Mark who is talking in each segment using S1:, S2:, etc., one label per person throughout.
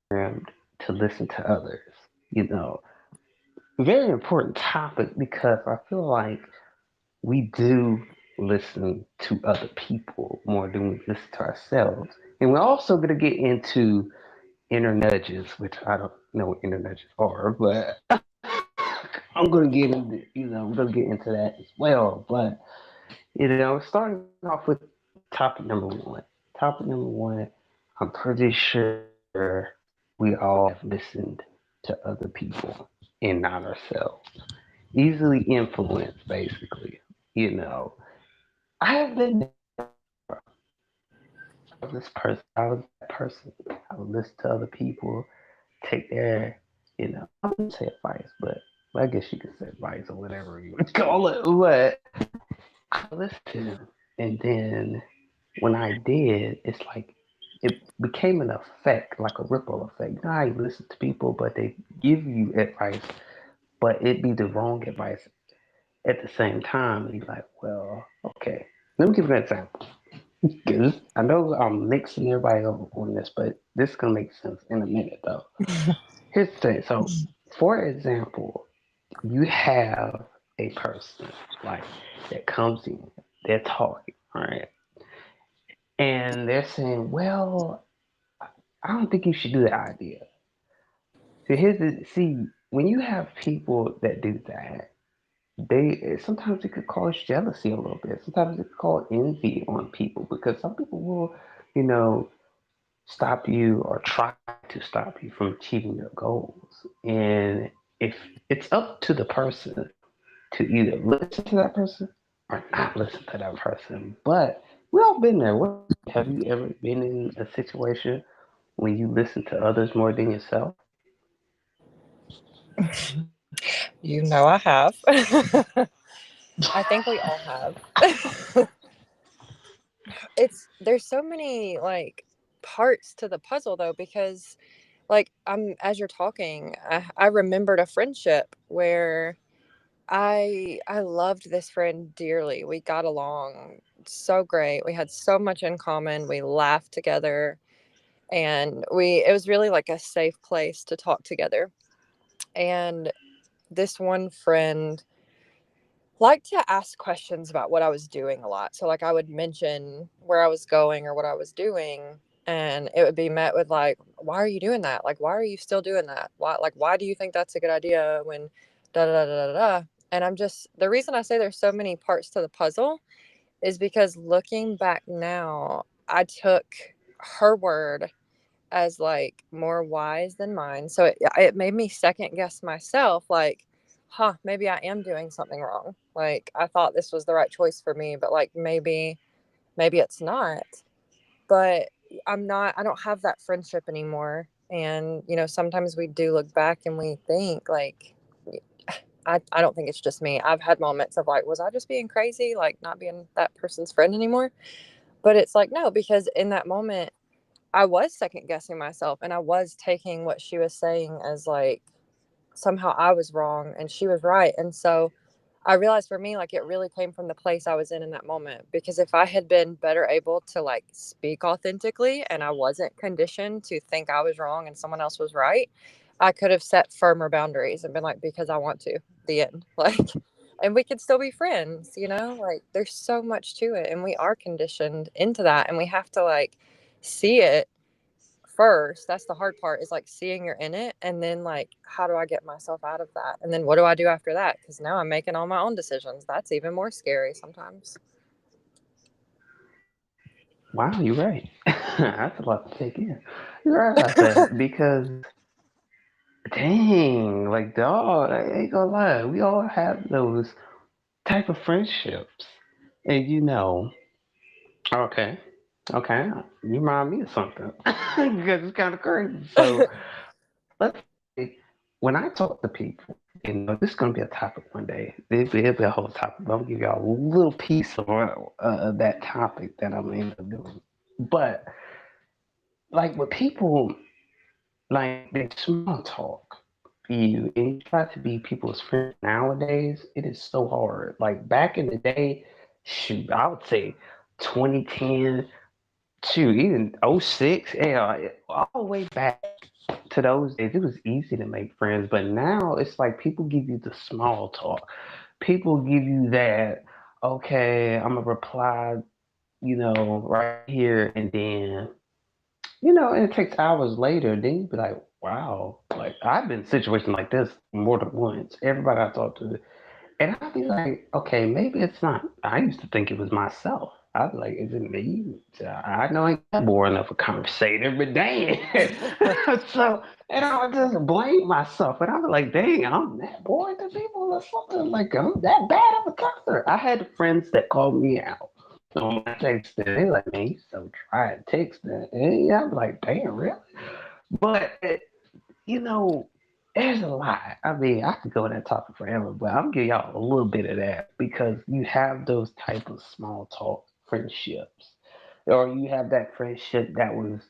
S1: programmed to listen to others. You know, very important topic because I feel like we do listen to other people more than we listen to ourselves. And we're also going to get into inner nudges, which I don't know what inner nudges are, but I'm going to get into, we're going to get into that as well. But, starting off with topic number one. Topic number one, I'm pretty sure we all have listened to other people and not ourselves. Easily influenced, basically. You know, I have been there before. I was this person. I was that person. I would listen to other people, take their, I wouldn't say advice, but I guess you could say advice or whatever you would call it. But I would listen to them, and then when I did, it's like it became an effect, like a ripple effect. You know how you listen to people, but they give you advice, but it be the wrong advice at the same time. And you're like, well, okay. Let me give you an example. 'Cause I know I'm mixing everybody up on this, but this is gonna make sense in a minute though. Here's the thing. So, for example, you have a person like that comes in, they're talking, all right, and they're saying, "Well, I don't think you should do that idea." See, when you have people that do that, they sometimes it could cause jealousy a little bit. Sometimes it could cause envy on people because some people will, you know, stop you or try to stop you from achieving your goals. And if it's up to the person to either listen to that person or not listen to that person. But we all been there. What about you? Have you ever been in a situation when you listen to others more than yourself?
S2: You know I have. I think we all have. It's there's so many like parts to the puzzle though because like I'm as you're talking, I remembered a friendship where I loved this friend dearly. We got along so great. We had so much in common. We laughed together and we it was really like a safe place to talk together. And this one friend liked to ask questions about what I was doing a lot. So like I would mention where I was going or what I was doing and it would be met with like, why are you doing that? Like why are you still doing that? Why do you think that's a good idea when da da da da da da? And I'm just the reason I say there's so many parts to the puzzle is because looking back now, I took her word as like more wise than mine. So it made me second guess myself like, huh, maybe I am doing something wrong. Like I thought this was the right choice for me, but like maybe it's not. But I don't have that friendship anymore. And sometimes we do look back and we think like I don't think it's just me. I've had moments of like, was I just being crazy, like not being that person's friend anymore? But it's like, no, because in that moment I was second guessing myself and I was taking what she was saying as like somehow I was wrong and she was right. And so I realized for me, like it really came from the place I was in that moment. Because if I had been better able to like speak authentically and I wasn't conditioned to think I was wrong and someone else was right, I could have set firmer boundaries and been like, because I want to, the end. Like, and we could still be friends, like there's so much to it. And we are conditioned into that. And we have to like see it first. That's the hard part is like seeing you're in it and then like how do I get myself out of that, and then what do I do after that, because now I'm making all my own decisions. That's even more scary sometimes.
S1: Wow, you're right. That's a lot to take in. You're right about that because, dang, like, dog, I ain't gonna lie. We all have those type of friendships. And okay, okay, you remind me of something because it's kind of crazy. So let's say when I talk to people, this is gonna be a topic one day. It'll be a whole topic. But I'm gonna give y'all a little piece of that topic that I'm gonna end up doing. But like with people, like they small talk you and you try to be people's friend nowadays, it is so hard. Like back in the day, shoot, I would say 2010, shoot, even '06, yeah, all the way back. to those days, it was easy to make friends, but now it's like people give you the small talk. People give you that, okay, I'm gonna reply, right here, and then, and it takes hours later, then you be like, wow, like I've been in a situation like this more than once. Everybody I talk to, and I'd be like, okay, maybe it's not. I used to think it was myself. I'd be like, is it me? I know I ain't that boring enough a conversator, but dang. So, and I would just blame myself. And I was like, dang, I'm that boring to people or something. Like, I'm that bad of a talker. I had friends that called me out on my texting. They like, man, you so dry at texting. And yeah, I'm like, damn, really? But you know, there's a lot. I mean, I could go on that topic forever, but I'm gonna give y'all a little bit of that because you have those type of small talk friendships, or you have that friendship that was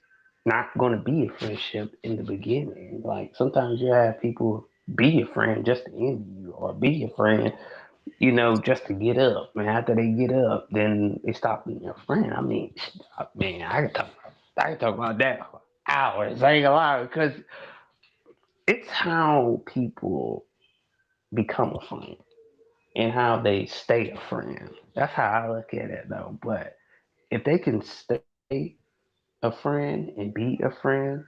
S1: not going to be a friendship in the beginning. Like sometimes you have people be your friend just to envy you, or be your friend, just to get up. And after they get up, then they stop being your friend. I mean, man, I can talk about that for hours. I ain't gonna lie, because it's how people become a friend and how they stay a friend. That's how I look at it though. But if they can stay a friend and be a friend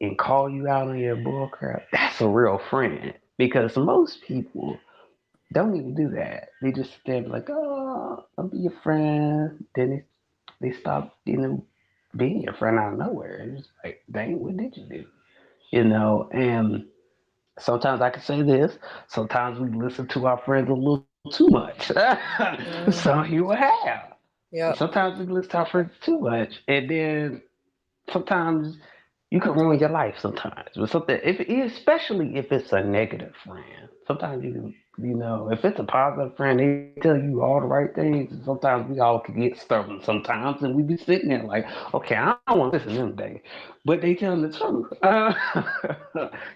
S1: and call you out on your bullcrap, that's a real friend. Because most people don't even do that. They just stand like, oh, I'll be your friend. Then they stop, being your friend out of nowhere. It's just like, dang, what did you do? And sometimes I can say this. Sometimes we listen to our friends a little too much. So
S2: Mm,
S1: you will have.
S2: yep.
S1: Sometimes we listen to our friends too much, and then sometimes you can ruin your life. Sometimes with something, especially if it's a negative friend. Sometimes if it's a positive friend, they tell you all the right things. And sometimes we all can get stubborn sometimes, and we be sitting there like, okay, I don't want to listen to them today, but they telling the truth.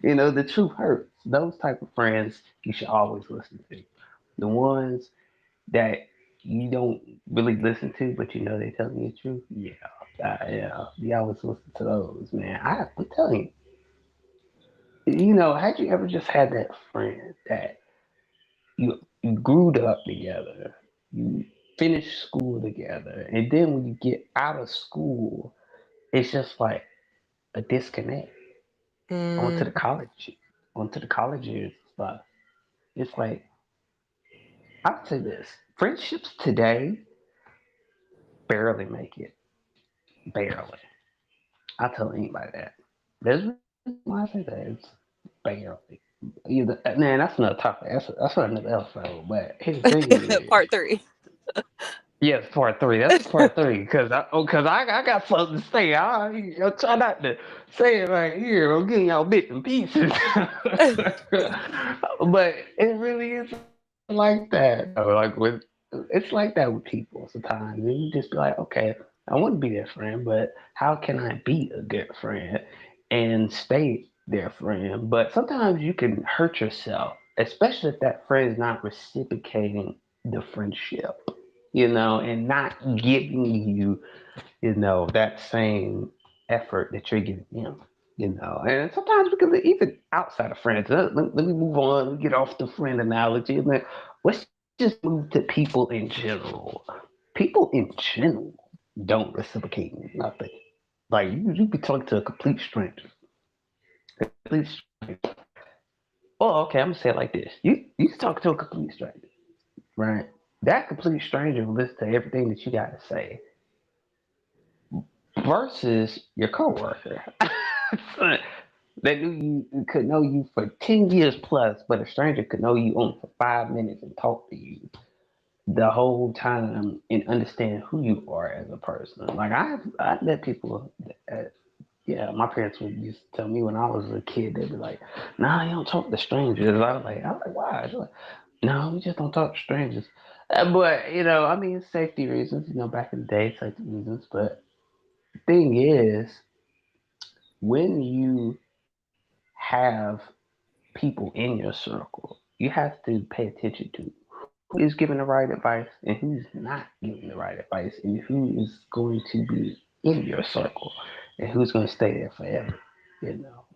S1: The truth hurts. Those type of friends you should always listen to. The ones that you don't really listen to, but they telling you the truth. Yeah, yeah, you always listen to those, man. I'm telling you, had you ever just had that friend that you grew up together, you finished school together, and then when you get out of school, it's just like a disconnect. Onto the
S2: Mm,
S1: college, onto the college years and stuff. It's like I'll say this: friendships today barely make it, barely. I tell anybody that. There's a reason why I say that. It's barely. Man, that's another topic. That's another episode. But here's the thing is,
S2: part three.
S1: yes, part three. That's part three because I got something to say. I'll try not to say it right here. I'm getting y'all bits and pieces. But it really is like that though. It's like that with people sometimes. And you just be like, okay, I want to be their friend, but how can I be a good friend and stay their friend? But sometimes you can hurt yourself, especially if that friend is not reciprocating the friendship, and not giving you, that same effort that you're giving them. And sometimes because even outside of friends, let me move on. Let me get off the friend analogy. And then let's just move to people in general. People in general don't reciprocate nothing. Like you be talking to a complete stranger. A complete stranger. Oh, okay, I'm gonna say it like this. You talk to a complete stranger, right? That complete stranger will listen to everything that you gotta say versus your coworker. That knew you could know you for 10 years plus, but a stranger could know you only for 5 minutes and talk to you the whole time and understand who you are as a person. Like I met people. Yeah, my parents would used to tell me when I was a kid, they'd be like, "Nah, you don't talk to strangers." I was like, "Why?" They're like, "No, we just don't talk to strangers." But I mean, safety reasons. Back in the day, safety reasons. But the thing is, when you have people in your circle, you have to pay attention to who is giving the right advice and who's not giving the right advice and who is going to be in your circle and who's going to stay there forever.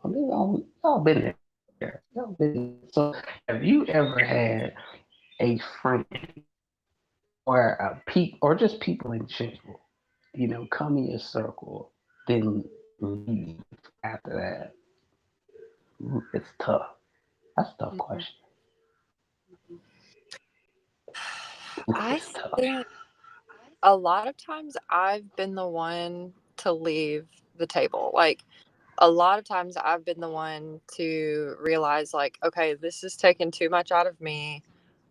S1: Y'all been there. Y'all been there. So, have you ever had a friend or or just people in general, come in your circle, then leave after that? Ooh, it's tough. That's a tough
S2: Mhm.
S1: question.
S2: I
S1: It's tough.
S2: think a lot of times I've been the one to leave the table. Like a lot of times I've been the one to realize like, okay, this is taking too much out of me.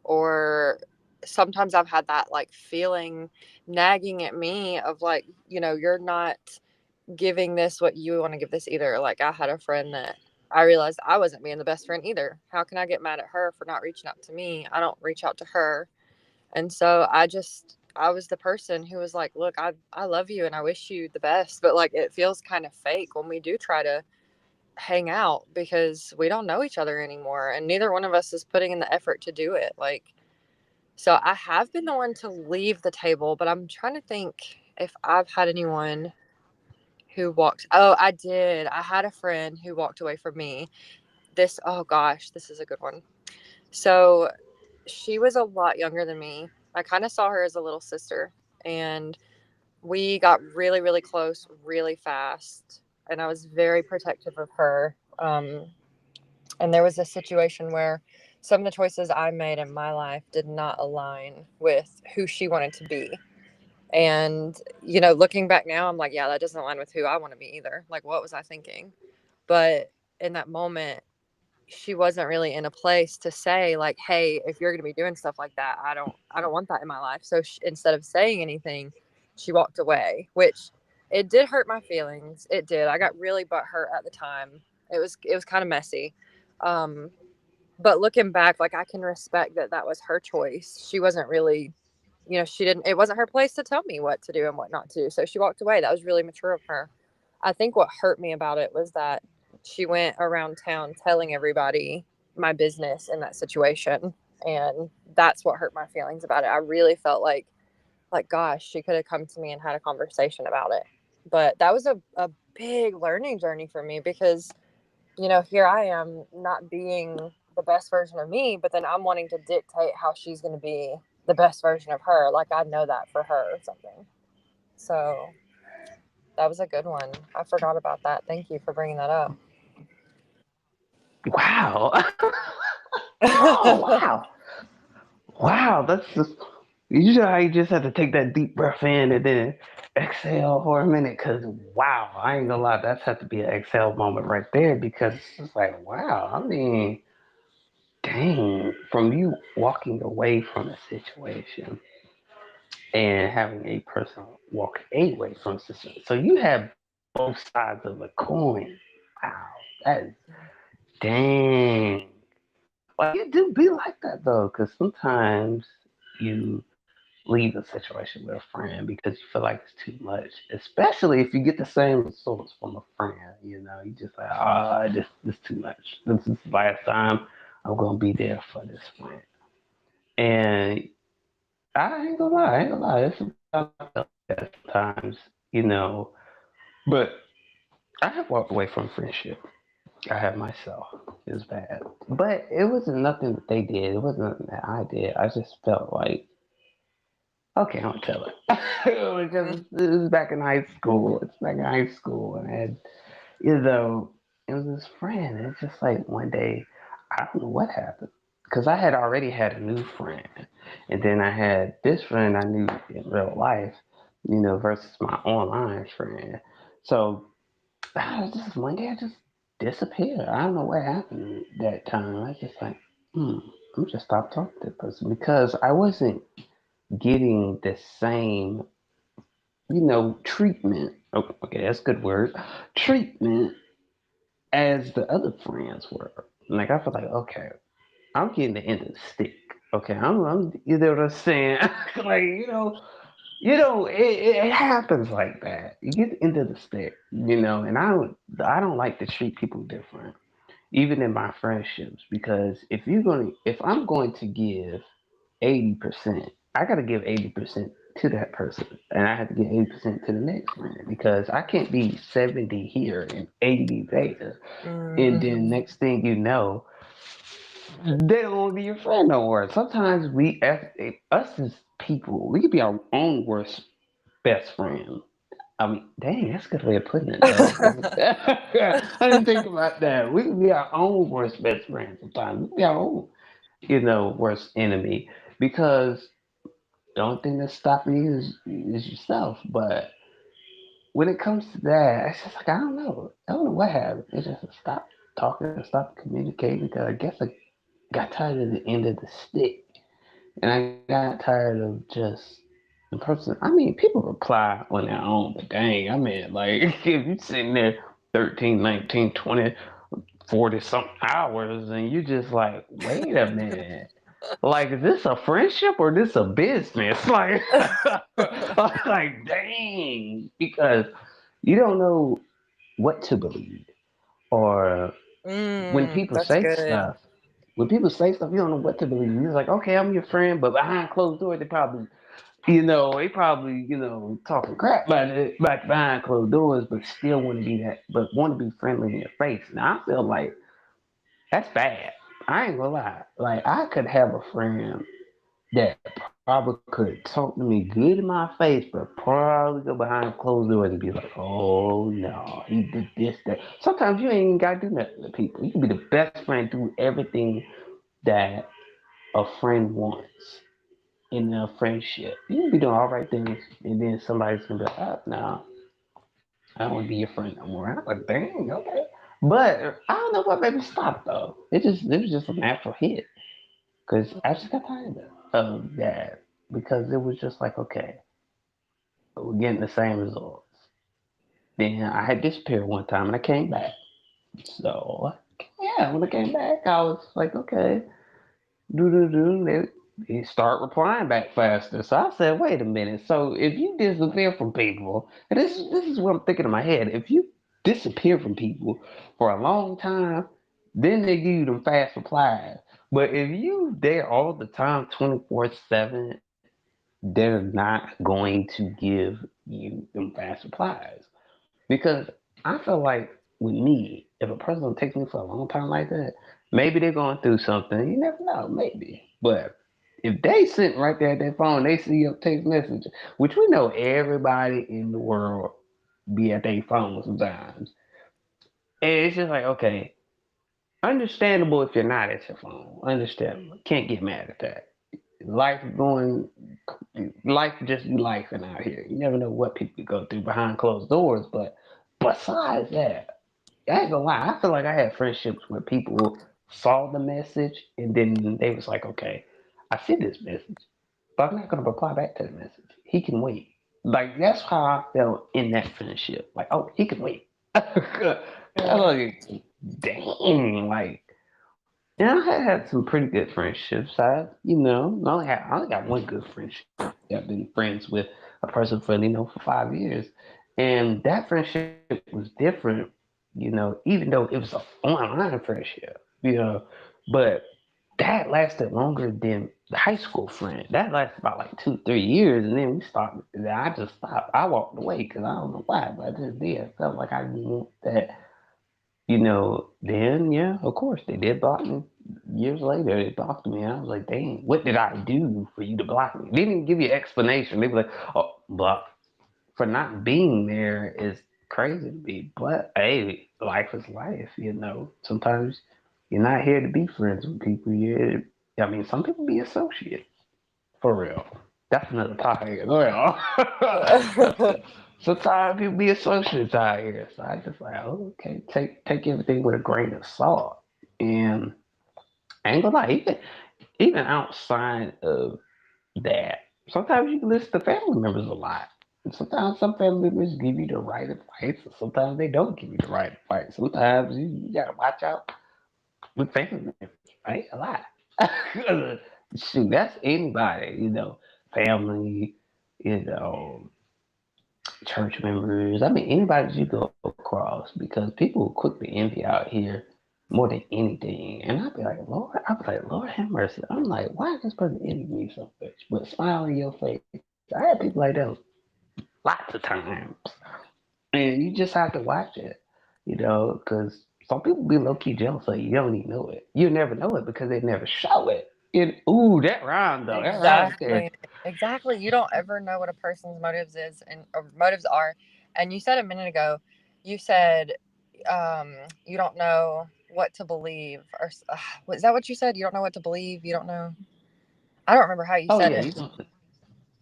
S2: Or sometimes I've had that like feeling nagging at me of like, you're not giving this what you want to give this either. Like I had a friend that I realized I wasn't being the best friend either. How can I get mad at her for not reaching out to me? I don't reach out to her. And so I was the person who was like, look, I love you and I wish you the best, but like it feels kind of fake when we do try to hang out because we don't know each other anymore and neither one of us is putting in the effort to do it. Like so I have been the one to leave the table, but I'm trying to think if I've had anyone who walked. Oh, I did. I had a friend who walked away from me. Oh gosh, this is a good one. So she was a lot younger than me. I kind of saw her as a little sister, and we got really, really close really fast. And I was very protective of her. And there was a situation where some of the choices I made in my life did not align with who she wanted to be. And, looking back now, I'm like, yeah, that doesn't align with who I want to be either. Like, what was I thinking? But in that moment, she wasn't really in a place to say like, hey, if you're going to be doing stuff like that, I don't want that in my life. So instead of saying anything, she walked away, which it did hurt my feelings. It did. I got really butthurt at the time. It was kind of messy. um but looking back, like I can respect that that was her choice. She wasn't really, she didn't, it wasn't her place to tell me what to do and what not to do. So she walked away. That was really mature of her. I think what hurt me about it was that she went around town telling everybody my business in that situation. And that's what hurt my feelings about it. I really felt like, gosh, she could have come to me and had a conversation about it. But that was a big learning journey for me because here I am not being the best version of me, but then I'm wanting to dictate how she's going to be the best version of her. Like I know that for her or something. So that was a good one. I forgot about that. Thank you for bringing that up.
S1: Wow. Oh, wow. Wow. That's just, you know how you just have to take that deep breath in and then exhale for a minute? Because, wow, I ain't gonna lie, that's had to be an exhale moment right there because it's like, wow, I mean, dang, from you walking away from a situation and having a person walk away from a situation. So you have both sides of a coin. Wow, that is dang. Like it do be like that though, because sometimes you leave a situation with a friend because you feel like it's too much. Especially if you get the same results from a friend, you just like, this too much. This is the last time I'm gonna be there for this friend. And I ain't gonna lie, I ain't gonna lie. There's sometimes I felt like that sometimes, but I have walked away from friendship. I have myself. It was bad. But it wasn't nothing that they did. It wasn't nothing that I did. I just felt like, okay, I'm gonna tell it.
S2: Mm.
S1: Because it was back in high school. It's back in high school. And I had, it was this friend. And it's just like one day, I don't know what happened. Because I had already had a new friend. And then I had this friend I knew in real life, versus my online friend. So just one day I just disappeared. I don't know what happened that time. I was just like, I'm just stop talking to that person because I wasn't getting the same, treatment. Oh, okay, that's a good word. Treatment as the other friends were. Like I feel like, okay, I'm getting the end of the stick. Okay, you know what I'm saying? Like, it happens like that. You get into the stick, and I don't like to treat people different, even in my friendships, because if I'm going to give 80%, I got to give 80% to that person, and I have to give 80% to the next friend because I can't be 70 here and 80 there, and then
S2: Mm-hmm.
S1: next thing you know, they don't want to be your friend no more. Sometimes us as people, we could be our own worst best friend. I mean, dang, that's a good way of putting it, though. I didn't think about that. We can be our own worst best friend sometimes. We can be our own, worst enemy because the only thing that's stopping you is yourself. But when it comes to that, it's just like I don't know. I don't know what happened. It's just stop talking, stop communicating. Because I guess I got tired of the end of the stick, and I got tired of just the person. I mean, people reply on their own, but dang, I mean, like if you sitting there 13, 19, 20, 40 some hours, and you just like, wait a minute. Like, is this a friendship or this a business? Like, like, dang, because you don't know what to believe, or when people
S2: That's
S1: say
S2: good.
S1: stuff, you don't know what to believe. You're like, okay, I'm your friend, but behind closed doors, they probably talking crap about it back behind closed doors, but still want to be friendly in your face. Now I feel like that's bad. I ain't gonna lie. Like I could have a friend that probably could talk to me good in my face, but probably go behind closed doors and be like, "Oh no, he did this, that." Sometimes you ain't even gotta do nothing to people. You can be the best friend, do everything that a friend wants in a friendship. You can be doing all right things, and then somebody's gonna be like, "Oh no, I don't want to be your friend no more." I'm like, "Dang, okay." But I don't know what made me stop though. It was just a natural hit. Because I just got tired of that. Because it was just like, okay, we're getting the same results. Then I had disappeared one time and I came back. So, yeah, when I came back, I was like, okay, do do do. They start replying back faster. So I said, wait a minute. So if you disappear from people, and this is what I'm thinking in my head. If you disappear from people for a long time, then they give you them fast replies. But if you there all the time, 24/7, they're not going to give you them fast replies. Because I feel like with me, if a person don't text me for a long time like that, maybe they're going through something. You never know, maybe. But if they sitting right there at their phone, they see your text message, which we know everybody in the world be at their phone sometimes. And it's just like, okay, understandable if you're not at your phone. Understandable. Can't get mad at that. Life going, life just be life out here. You never know what people go through behind closed doors. But besides that, I ain't gonna lie. I feel like I had friendships where people saw the message and then they was like, okay, I see this message, but I'm not gonna reply back to the message. He can wait. Like that's how I felt in that friendship. Like, oh, he can wait. I was
S2: Mm.
S1: like, dang, like, yeah, I had some pretty good friendships. I only got one good friendship. I've been friends with a person for 5 years, and that friendship was different. Even though it was an online friendship. But that lasted longer than the high school friend. That lasted about like 2, 3 years, and then we stopped. I just stopped. I walked away because I don't know why, but I just did. I felt like I didn't want that. Then yeah, of course they did block me. Years later, they blocked me. And I was like, dang, what did I do for you to block me? They didn't even give you an explanation. They were like, oh, block for not being there is crazy to me. But hey, life is life. Sometimes you're not here to be friends with people. I mean, some people be associates for real. That's another topic. Well, sometimes people be associates out here. So I just like, oh, okay, take everything with a grain of salt. And I ain't gonna lie, even outside of that, sometimes you can listen to family members a lot. And sometimes some family members give you the right advice, and sometimes they don't give you the right advice. Sometimes you gotta watch out with family members, right? A lot. Shoot, that's anybody, family, you know, church members. I mean, anybody that you go across because people quickly envy out here more than anything. And I'd be like, Lord have mercy. I'm like, why is this person envy me so much? But smile on your face every day. I had people like that lots of times, and you just have to watch it, because some people be low key jealous of you. You don't even know it. You never know it because they never show it. Ooh, that rhyme though. That rhyme there.
S2: Exactly. Exactly. You don't ever know what a person's motives is and or motives are. And you said a minute ago, you said you don't know what to believe or was that what you said? You don't know what to believe. You don't know. I don't remember how you
S1: Oh
S2: said
S1: yeah,
S2: it.
S1: you don't.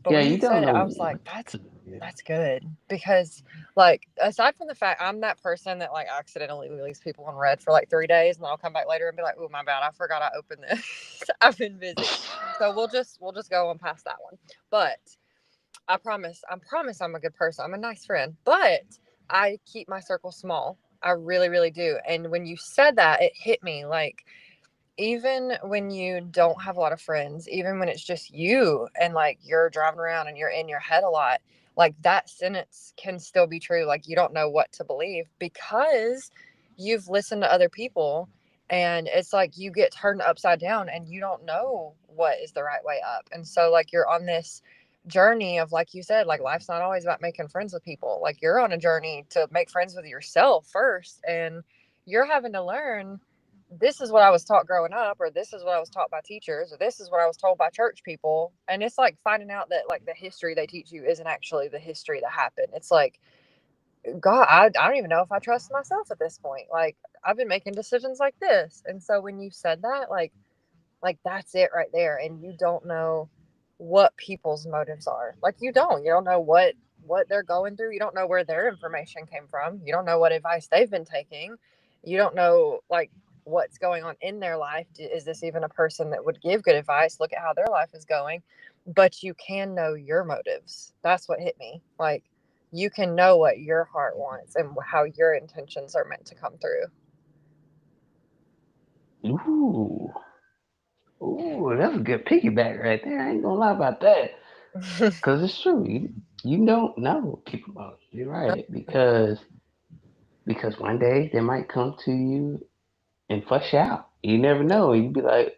S2: But
S1: Yeah,
S2: when
S1: you
S2: you
S1: don't
S2: said it,
S1: know
S2: I was like,
S1: what to do.
S2: that's good because like aside from the fact I'm that person that like accidentally leaves people on red for like 3 days and I'll come back later and be like, oh my bad, I forgot I opened this. I've been busy. So we'll just go on past that one. But I promise I'm a good person. I'm a nice friend. But I keep my circle small. I really, really do. And when you said that, it hit me like even when you don't have a lot of friends, even when it's just you and like you're driving around and you're in your head a lot, like that sentence can still be true. Like you don't know what to believe because you've listened to other people and it's like you get turned upside down and you don't know what is the right way up. And so like you're on this journey of like you said, like life's not always about making friends with people. Like you're on a journey to make friends with yourself first and you're having to learn this is what I was taught growing up, or this is what I was taught by teachers, or this is what I was told by church people. And it's like finding out that like the history they teach you isn't actually the history that happened. It's like, God, I don't even know if I trust myself at this point. Like I've been making decisions like this. And so when you said that, like that's it right there. And you don't know what people's motives are. Like you don't know what they're going through. You don't know where their information came from. You don't know what advice they've been taking. You don't know like what's going on in their life. Is this even a person that would give good advice? Look at how their life is going. But you can know your motives. That's what hit me. Like you can know what your heart wants and how your intentions are meant to come through.
S1: Ooh, ooh, that's a good piggyback right there. I ain't gonna lie about that. Cause it's true. You don't know people about it. You're right. Because one day they might come to you and fuss you out. You never know. You be like,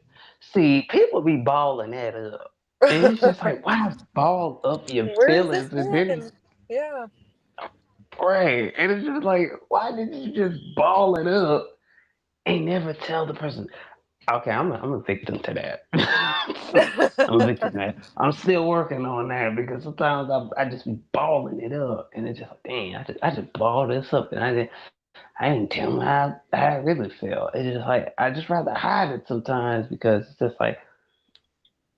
S1: see, people be balling that up. And it's just like, why ball up your
S2: Where is this
S1: feelings and then
S2: going? Yeah.
S1: pray? And it's just like, why did you just ball it up and never tell the person? Okay, I'm a victim to that. I'm a victim to that. I'm still working on that because sometimes I just be balling it up, and it's just like, dang, I just balled this up, and I didn't tell them how I really feel. It's just like I just rather hide it sometimes because it's just like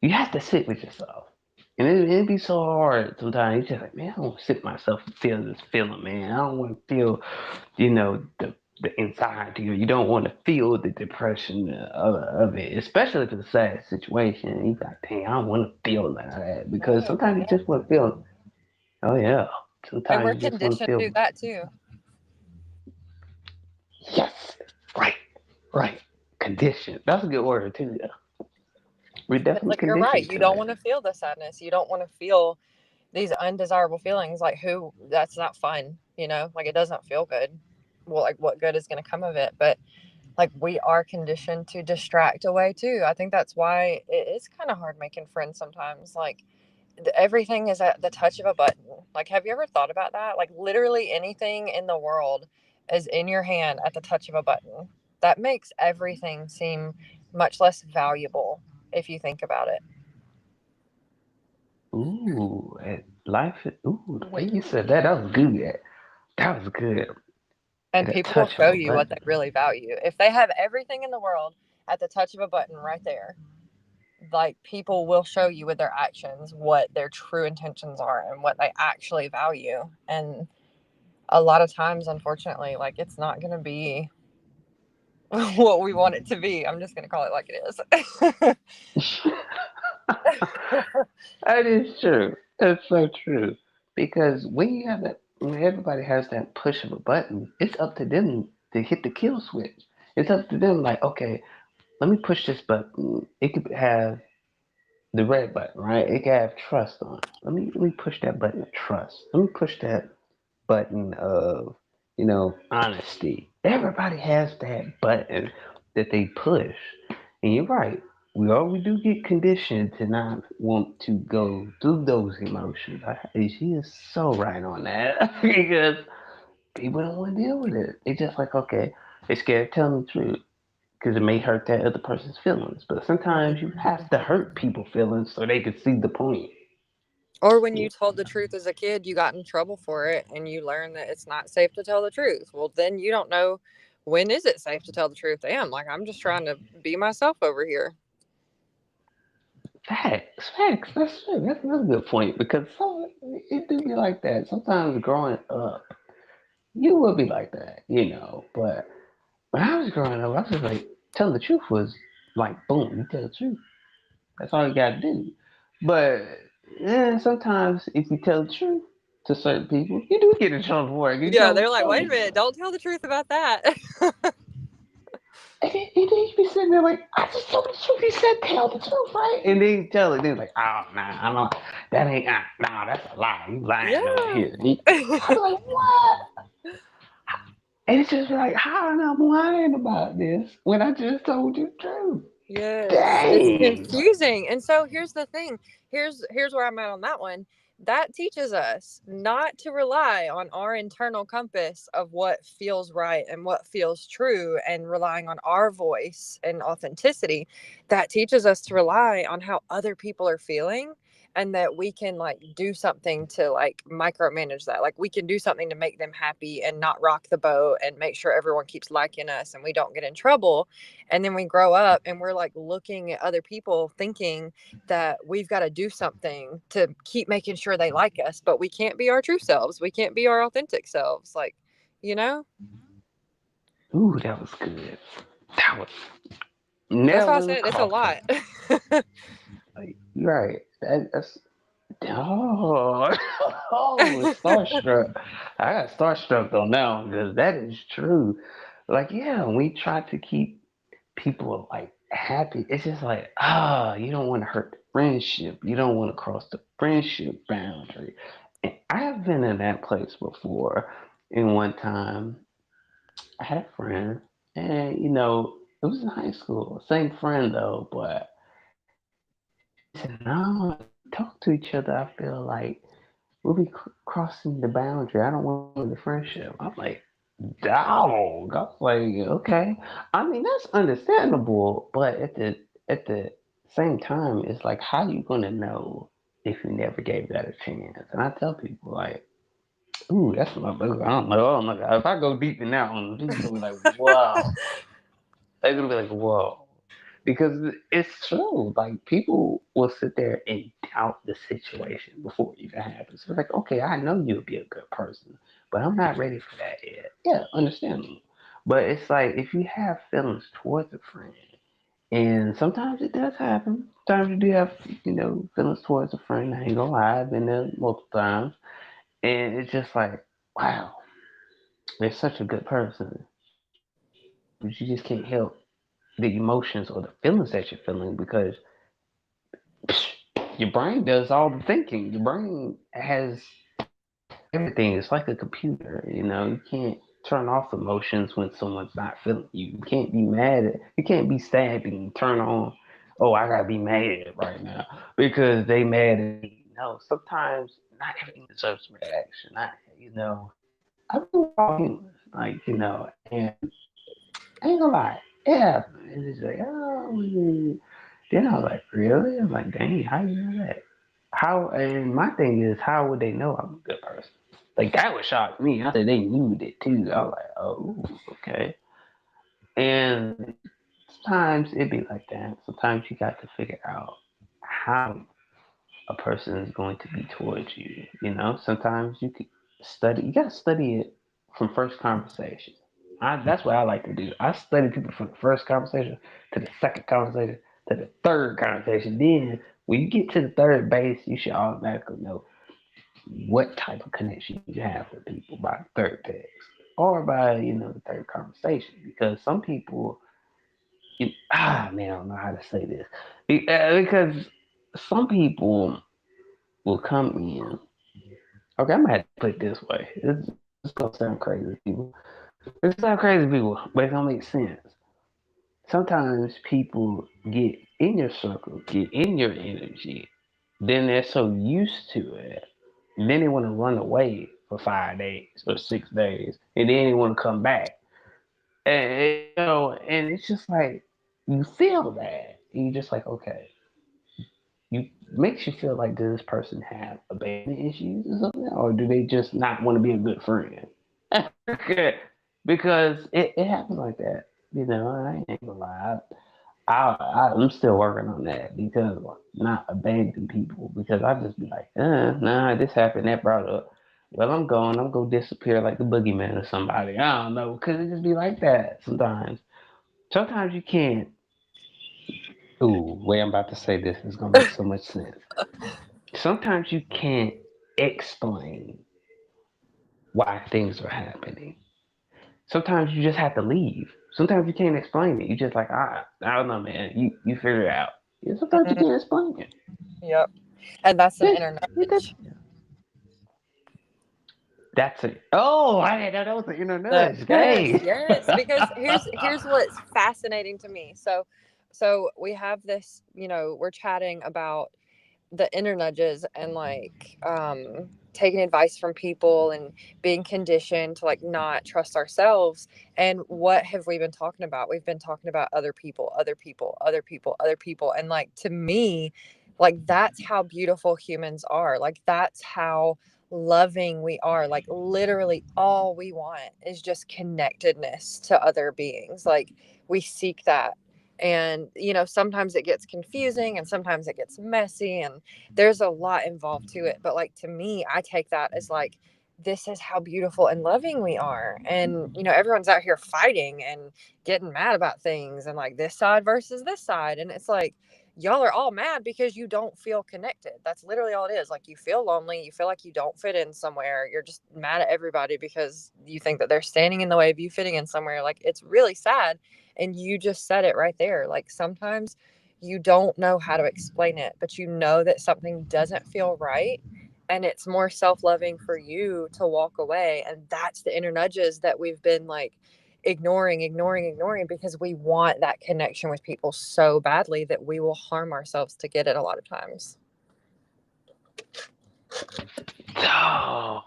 S1: you have to sit with yourself, and it'd be so hard sometimes. It's just like, man, I don't want to sit myself and feel this feeling, man. I don't want to feel, the anxiety, or you don't want to feel the depression of it, especially if it's a sad situation. You like, dang, I don't want to feel like that because
S2: Right.
S1: sometimes you just want to feel. Oh yeah,
S2: And we're
S1: sometimes you just want to
S2: conditioned to
S1: feel.
S2: do that too.
S1: Yes, right, right. Condition. That's a good word too. Yeah. We're
S2: But
S1: definitely
S2: like you're right,
S1: conditioned
S2: you
S1: to
S2: don't
S1: that.
S2: want to feel the sadness. You don't want to feel these undesirable feelings. Like who? That's not fun. You know, like it doesn't feel good. Well, like what good is going to come of it? But like we are conditioned to distract away too. I think that's why it is kind of hard making friends sometimes. Like everything is at the touch of a button. Like, have you ever thought about that? Like, literally anything in the world is in your hand at the touch of a button. That makes everything seem much less valuable if you think about it.
S1: Ooh, life. Ooh, the way you said that, that was good. That was good.
S2: And
S1: At a
S2: people will
S1: touch of
S2: show
S1: a
S2: you what they
S1: button.
S2: really value. If they have everything in the world at the touch of a button right there, like people will show you with their actions what their true intentions are and what they actually value. And a lot of times, unfortunately, like it's not going to be what we want it to be. I'm just going to call it like it
S1: That is true. That's so true. Because when everybody has that push of a button, it's up to them to hit the kill switch. It's up to them, like, okay, let me push this button. It could have the red button, right? It could have trust on it. Let me push that button of trust. Let me push that button of, honesty. Everybody has that button that they push. And you're right. we do get conditioned to not want to go through those emotions. She is so right on that because people don't want to deal with it. It's just like, okay, they're scared of telling the truth because it may hurt that other person's feelings. But sometimes you have to hurt people's feelings so they can see the point.
S2: Or when
S1: Yeah.
S2: you told the truth as a kid, you got in trouble for it and you learn that it's not safe to tell the truth. Well, then you don't know when is it safe to tell the truth. Damn, like I'm just trying to be myself over here.
S1: Facts, facts. That's true. That's another good point because it do be like that. Sometimes growing up, you will be like that, you know. But when I was growing up, I was just like telling the truth was like boom, you tell the truth. That's all you gotta do. But sometimes if you tell the truth to certain people, you do get in trouble for it. You
S2: Yeah,
S1: tell
S2: they're
S1: the
S2: like, wait a
S1: truth.
S2: minute, don't tell the truth about that.
S1: And then you be sitting there like, I just told the truth. He said tell the truth, right? And then you tell it, then it's like, oh nah, I don't. That ain't nah. That's a lie. You lying over
S2: Yeah.
S1: here. I be like, what? And it's just like, how am I lying about this when I just told you the truth?
S2: Yes, it's
S1: Dang.
S2: confusing. And so here's the thing. Here's where I'm at on that one. That teaches us not to rely on our internal compass of what feels right and what feels true and relying on our voice and authenticity. That teaches us to rely on how other people are feeling and that we can like do something to like micromanage that. Like we can do something to make them happy and not rock the boat and make sure everyone keeps liking us and we don't get in trouble, and then we grow up and we're like looking at other people thinking that we've got to do something to keep making sure they like us, but we can't be our true selves. We can't be our authentic selves. Like, you know,
S1: Ooh, that was good. That was
S2: that's why I
S1: never
S2: said it's a
S1: caught
S2: lot.
S1: that. Like, you're right. That's oh, oh, starstruck. I got starstruck on now because that is true. Like, yeah, we try to keep people like happy. It's just like, you don't want to hurt the friendship. You don't want to cross the friendship boundary. And I have been in that place before. And one time, I had a friend, and it was in high school. Same friend though, but she said, "No, if we talk to each other, I feel like we'll be crossing the boundary. I don't want to ruin the friendship." I'm like, dog. I was like, okay. I mean, that's understandable, but at the same time, it's like, how you gonna know if you never gave that a chance? And I tell people like, ooh, that's my boo. I don't know. Oh my god, if I go deep in that one, people gonna be like, wow. They're gonna be like, whoa. Because it's true. Like people will sit there and doubt the situation before it even happens. So it's like, okay, I know you'll be a good person, but I'm not ready for that yet. Yeah, understandable. But it's like if you have feelings towards a friend, and sometimes it does happen. Sometimes you do have, feelings towards a friend. I ain't gonna lie, I've been there multiple times, and it's just like, wow, they're such a good person, but you just can't help the emotions or the feelings that you're feeling because your brain does all the thinking. Your brain has everything. It's like a computer. You can't turn off emotions when someone's not feeling you. You can't be mad at. You can't be sad and turn on. Oh, I gotta be mad right now because they mad at me. No, sometimes not everything deserves reaction. I think we're all human. And I ain't gonna lie. Yeah, and it's like, then I was like, really? I'm like, dang, how you know that? How? And my thing is, how would they know I'm a good person? Like that would shock me. I said they knew it too. I was like, oh, okay. And sometimes it be like that. Sometimes you got to figure out how a person is going to be towards you. Sometimes you could study. You got to study it from first conversation. That's what I like to do. I study people from the first conversation to the second conversation to the third conversation. Then when you get to the third base, you should automatically know what type of connection you have with people by the third text or by the third conversation. Because some people, man, I don't know how to say this because some people will come in. Okay, I'm gonna have to put it this way. It's gonna sound crazy to people. It's not crazy to people, but it's gonna make sense. Sometimes people get in your circle, get in your energy, then they're so used to it. Then they want to run away for 5 days or 6 days, and then they want to come back. And and it's just like you feel that. And you're just like, okay, you makes you feel like does this person have abandonment issues or something, or do they just not want to be a good friend? Because it happens like that. I ain't gonna lie. I'm still working on that because not abandon people because I just be like, nah, this happened, that brought up. Well, I'm going. I'm gonna disappear like the boogeyman or somebody. I don't know, cause it just be like that sometimes. Sometimes you can't. Ooh, way I'm about to say this is gonna make so much sense. Sometimes you can't explain why things are happening. Sometimes you just have to leave. Sometimes you can't explain it. You just like, I don't know, man. You figure it out. Yeah, sometimes you
S2: Mhm.
S1: can't explain it.
S2: Yep. And that's an
S1: This,
S2: inner
S1: that,
S2: nudge.
S1: that's it. Oh, I didn't know that was an inner nudge.
S2: Yes,
S1: Dang.
S2: yes. Because here's what's fascinating to me. So we have this, we're chatting about the inner nudges and like taking advice from people and being conditioned to like not trust ourselves. And what have we been talking about? We've been talking about other people, other people, other people, other people. And like to me, like that's how beautiful humans are. Like that's how loving we are. Like literally all we want is just connectedness to other beings. Like we seek that. And sometimes it gets confusing and sometimes it gets messy and there's a lot involved to it. But like to me, I take that as like this is how beautiful and loving we are. And everyone's out here fighting and getting mad about things and like this side versus this side. And it's like y'all are all mad because you don't feel connected. That's literally all it is. Like you feel lonely, you feel like you don't fit in somewhere. You're just mad at everybody because you think that they're standing in the way of you fitting in somewhere. Like it's really sad. And you just said it right there. Like sometimes you don't know how to explain it, but you know that something doesn't feel right. And it's more self loving for you to walk away. And that's the inner nudges that we've been like ignoring because we want that connection with people so badly that we will harm ourselves to get it a lot of times.
S1: Oh,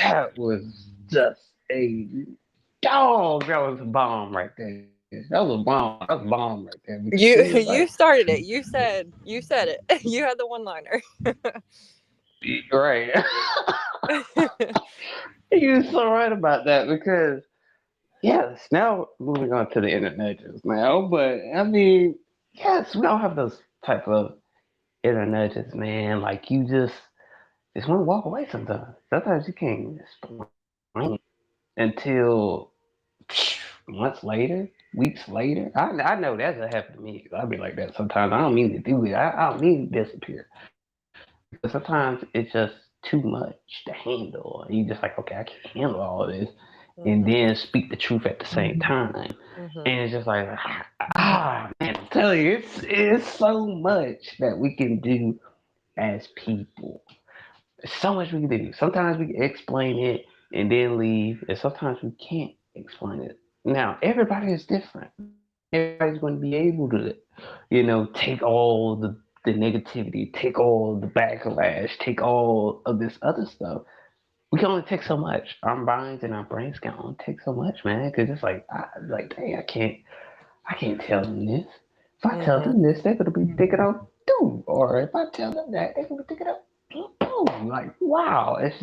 S1: that was just a dog. That was a bomb right there. That was a bomb. That was a bomb right there because it
S2: You
S1: was like,
S2: you started it. You said it. You had the one liner.
S1: right. You're so right about that because yes. Now moving on to the internet just now, but I mean, yes, we all have those type of internet just man. Like you just want to walk away sometimes. Sometimes you can't explain until months later, weeks later. I know that's what happened to me. 'Cause I be like that sometimes. I don't mean to do it. I don't mean to disappear because sometimes it's just too much to handle. And you just like, okay, I can't handle all of this, and
S2: Mhm,
S1: then speak the truth at the same time.
S2: mhm,
S1: And it's just like, man, I'm telling you, it's so much that we can do as people. So much we can do. Sometimes we can explain it and then leave, and sometimes we can't explain it. Now, everybody is different. Everybody's going to be able to, take all the negativity, take all the backlash, take all of this other stuff. We can only take so much. Our minds and our brains can only take so much, man. Because it's like, dang, I can't tell them this. If I tell
S2: mhm,
S1: them this, they're gonna be thinking of too. Or if I tell them that, they're gonna be thinking of too. Like, wow, it's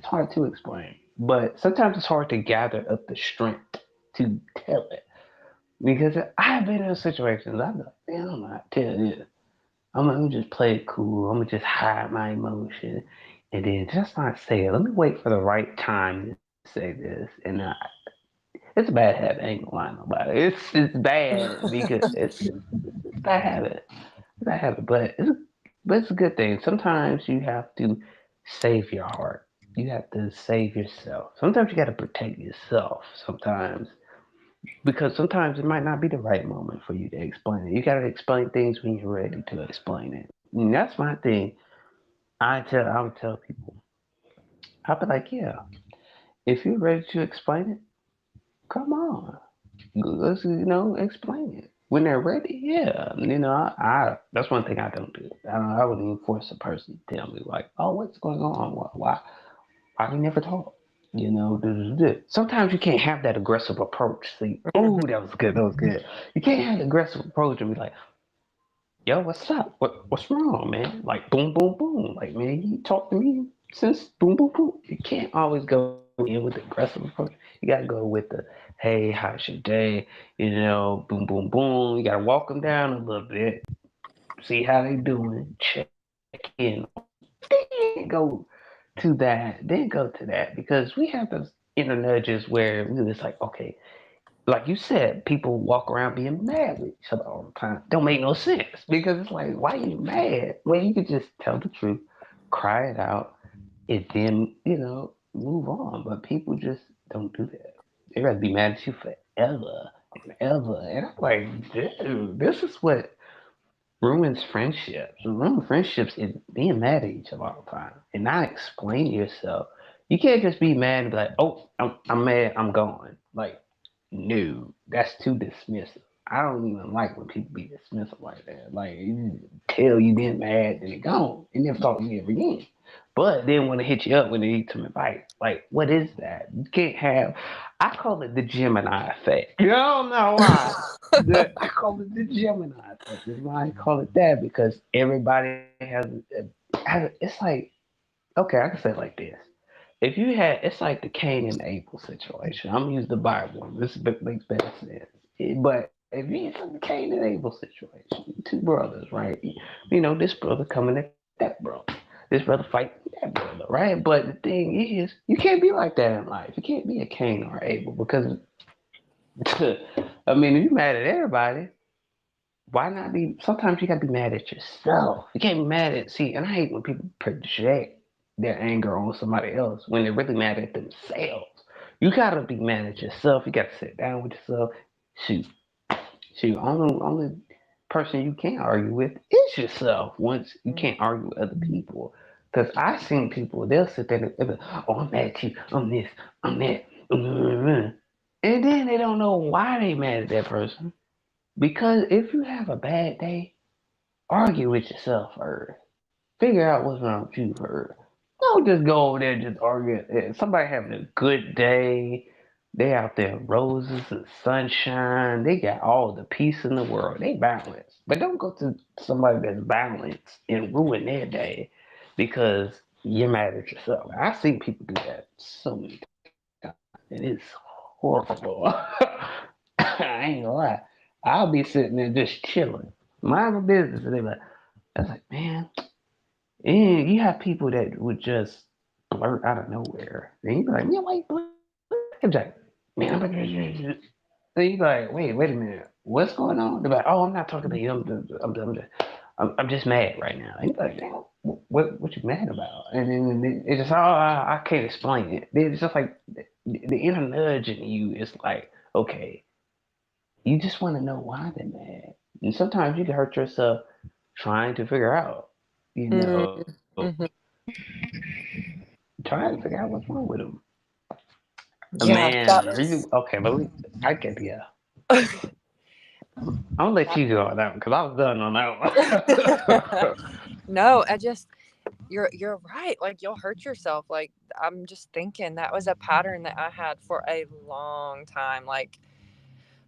S1: hard to explain. But sometimes it's hard to gather up the strength to tell it. Because I've been in situations, I've been like, man, I'm not tell this. I'm gonna just play it cool. I'm gonna just hide my emotion, and then just not say it. Let me wait for the right time to say this. And it's a bad habit. I ain't gonna lie to nobody. It's bad because it's a bad habit. It's a bad habit, but it's a good thing. Sometimes you have to save your heart. You have to save yourself. Sometimes you got to protect yourself. Sometimes because sometimes it might not be the right moment for you to explain it. You got to explain things when you're ready to explain it. And that's my thing. I would tell people. I'd be like, yeah, if you're ready to explain it, come on, let's explain it. when they're ready, yeah. I that's one thing I don't do. I wouldn't even force a person to tell me like, oh, what's going on? Why we never talk? Sometimes you can't have that aggressive approach. See,
S2: Mhm.
S1: oh, that was good. That was good. You can't have the aggressive approach and be like, yo, what's up? What's wrong, man? Like boom, boom, boom. Like man, you talk to me since boom, boom, boom. You can't always go in with the aggressive approach. You gotta go with the hey, how's your day? Boom, boom, boom. You gotta walk them down a little bit, see how they doing, check in on them. Then go to that because we have those inner nudges where we just like, okay, like you said, people walk around being mad with each other all the time. Don't make no sense because it's like, why are you mad? Well, you could just tell the truth, cry it out, and then move on. But people just don't do that. They rather be mad at you forever and ever. And I'm like, dude, this is what ruins friendships. Ruin friendships is being mad at each other all the time and not explaining yourself. You can't just be mad and be like, oh, I'm mad, I'm gone. Like, no, that's too dismissive. I don't even like when people be dismissive like that. Like, you tell you been mad, then it gone. And never talk to you ever again. But then want to hit you up when they need some advice. Like, what is that? You can't have. I call it the Gemini effect. You don't know why. I call it the Gemini effect. That's why I call it that because everybody it's like okay, I can say it like this. If you had, it's like the Cain and Abel situation. I'm gonna use the Bible. This makes better sense. But if you it's like the Cain and Abel situation, two brothers, right? This brother coming at that brother. This brother fighting that brother, right? But the thing is, you can't be like that in life. You can't be a Cain or Abel because, I mean, if you're mad at everybody, why not be? Sometimes you gotta be mad at yourself. You can't be mad at. See, and I hate when people project their anger on somebody else when they're really mad at themselves. You gotta be mad at yourself. You gotta sit down with yourself. Shoot, shoot. Only person you can't argue with is yourself. Once you can't argue with other people, because I've seen people they'll sit there and they'll be, like, oh, I'm mad at you. I'm this. I'm that. And then they don't know why they mad at that person. Because if you have a bad day, argue with yourself first. Figure out what's wrong with you first. Don't just go over there and just argue. Somebody having a good day. They out there roses and sunshine. They got all the peace in the world. They balanced. But don't go to somebody that's balanced and ruin their day because you're mad at yourself. I've seen people do that so many times. It is horrible. I ain't gonna lie. I'll be sitting there just chilling, mind my business, and they be like, I was like, man, and you have people that would just blurt out of nowhere. And you be like, man, why you blurt? Like, man, then you be like, wait a minute, what's going on? They're like, oh, I'm not talking to you. I'm just mad right now. And you be like, damn, what you mad about? And then it's just, oh, I can't explain it. It's just like the inner nudge in you is like, okay, you just want to know why they're mad. And sometimes you can hurt yourself trying to figure out, you know,
S2: Mhm.
S1: trying to figure out what's wrong with them.
S2: Yeah,
S1: Man,
S2: that
S1: are you
S2: was.
S1: okay? But I get yeah. I'm gonna let you go on that one because I was done on that one.
S2: No, I just you're right. Like you'll hurt yourself. Like I'm just thinking that was a pattern that I had for a long time. Like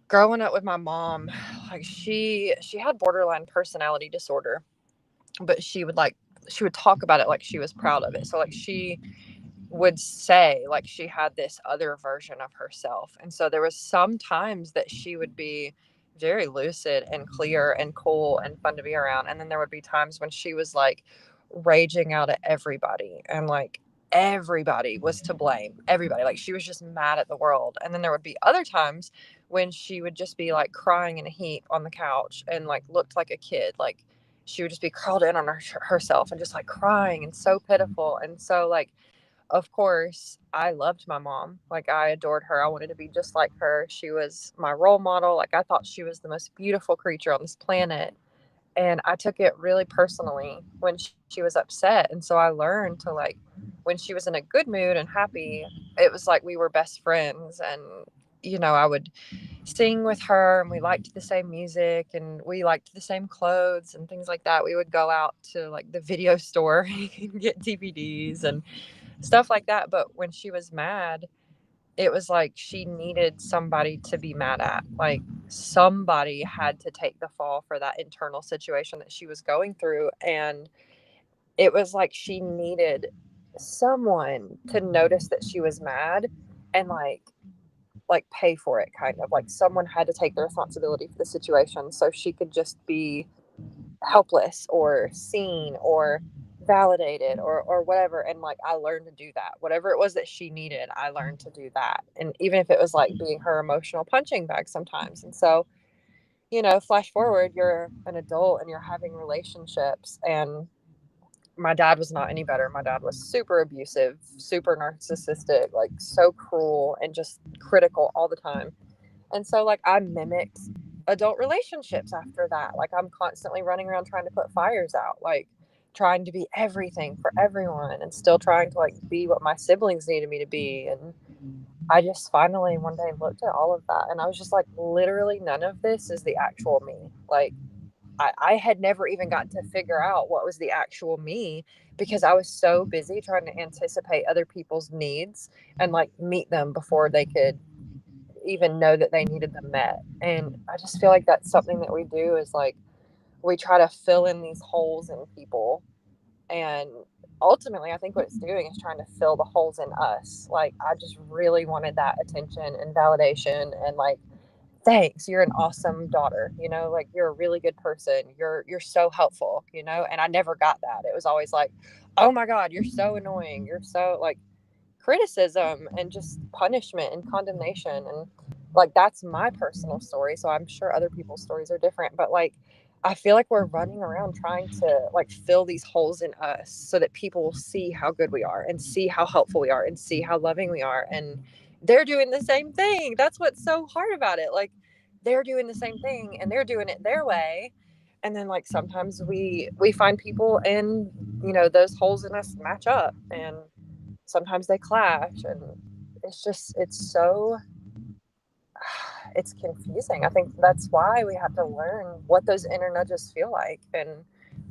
S2: growing up with my mom, like she had borderline personality disorder, but she would talk about it like she was proud of it. So like she would say like she had this other version of herself. And so there was some times that she would be very lucid and clear and cool and fun to be around. And then there would be times when she was like raging out at everybody and like everybody was to blame. Everybody. Like she was just mad at the world. And then there would be other times when she would just be like crying in a heap on the couch and like looked like a kid. Like she would just be curled in on herself and just like crying and so pitiful. And so like of course, I loved my mom. Like, I adored her. I wanted to be just like her. She was my role model. Like, I thought she was the most beautiful creature on this planet. And I took it really personally when she was upset. And so I learned to, like, when she was in a good mood and happy, it was like we were best friends. And, I would sing with her, and we liked the same music, and we liked the same clothes and things like that. We would go out to like the video store and get DVDs and stuff like that. But when she was mad, it was like she needed somebody to be mad at. Like somebody had to take the fall for that internal situation that she was going through. And it was like she needed someone to notice that she was mad and like pay for it, kind of like someone had to take the responsibility for the situation so she could just be helpless or seen or validated or whatever. And like I learned to do that, whatever it was that she needed, I learned to do that. And even if it was like being her emotional punching bag sometimes. And so, flash forward, you're an adult and you're having relationships, and my dad was not any better. My dad was super abusive, super narcissistic, like so cruel and just critical all the time. And so, like, I mimicked adult relationships after that. Like, I'm constantly running around trying to put fires out, like, trying to be everything for everyone and still trying to, like, be what my siblings needed me to be. And I just finally one day looked at all of that and I was just like, literally, none of this is the actual me. Like, I had never even gotten to figure out what was the actual me because I was so busy trying to anticipate other people's needs and like meet them before they could even know that they needed them met. And I just feel like that's something that we do is like we try to fill in these holes in people. And ultimately, I think what it's doing is trying to fill the holes in us. Like, I just really wanted that attention and validation and like, thanks, you're an awesome daughter, like you're a really good person, you're so helpful, and I never got that. It was always like, oh my god, you're so annoying, you're so like criticism and just punishment and condemnation. And like that's my personal story, so I'm sure other people's stories are different, but like I feel like we're running around trying to like fill these holes in us so that people will see how good we are and see how helpful we are and see how loving we are. And they're doing the same thing. That's what's so hard about it. Like they're doing the same thing and they're doing it their way. And then like sometimes we find people and those holes in us match up, and sometimes they clash. And it's so it's confusing. I think that's why we have to learn what those inner nudges feel like and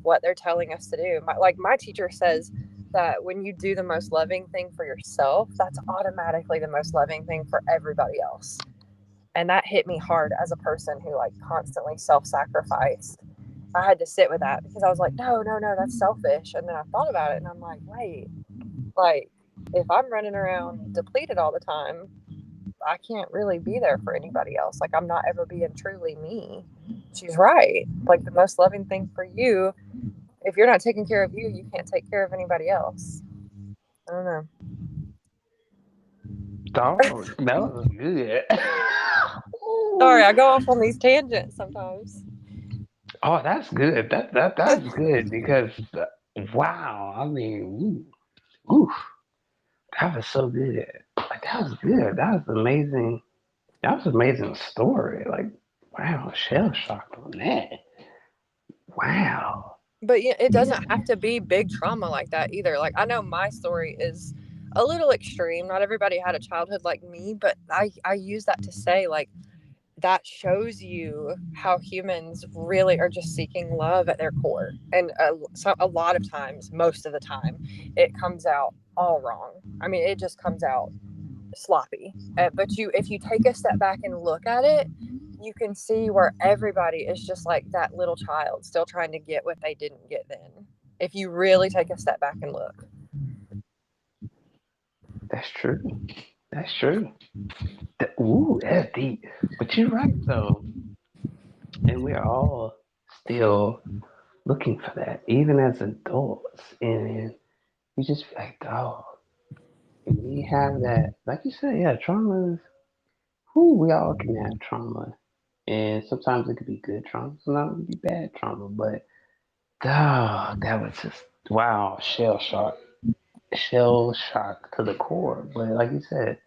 S2: what they're telling us to do. My teacher says that when you do the most loving thing for yourself, that's automatically the most loving thing for everybody else. And that hit me hard as a person who like constantly self-sacrificed. I had to sit with that because I was like, no, no, no, that's selfish. And then I thought about it and I'm like, wait, like if I'm running around depleted all the time, I can't really be there for anybody else. Like I'm not ever being truly me. She's right. Like the most loving thing for you, if you're not taking care of you, you can't take care of anybody else. I don't know.
S1: Oh, that was good.
S2: Sorry,
S1: Ooh.
S2: I go off on these tangents sometimes.
S1: Oh, that's good. That's good because wow. I mean, ooh, that was so good. Like that was good. That was amazing. That was an amazing story. Like wow, shell shocked on that. Wow.
S2: But yeah, it
S1: Yeah.
S2: doesn't have to be big trauma like that either. Like I know my story is a little extreme. Not everybody had a childhood like me, but I use that to say like that shows you how humans really are just seeking love at their core. And a lot of times, most of the time, it comes out all wrong. I mean, it just comes out sloppy. But if you take a step back and look at it, you can see where everybody is just like that little child still trying to get what they didn't get then. If you really take a step back and look.
S1: That's true. That's true. Ooh, that's deep. But you're right though, and we're all still looking for that, even as adults. And you just feel like, oh, we have that. Like you said, yeah, trauma is. Who we all can have trauma, and sometimes it could be good trauma, sometimes it could be bad trauma. But oh, that was just wow, shell shock to the core. But like you said,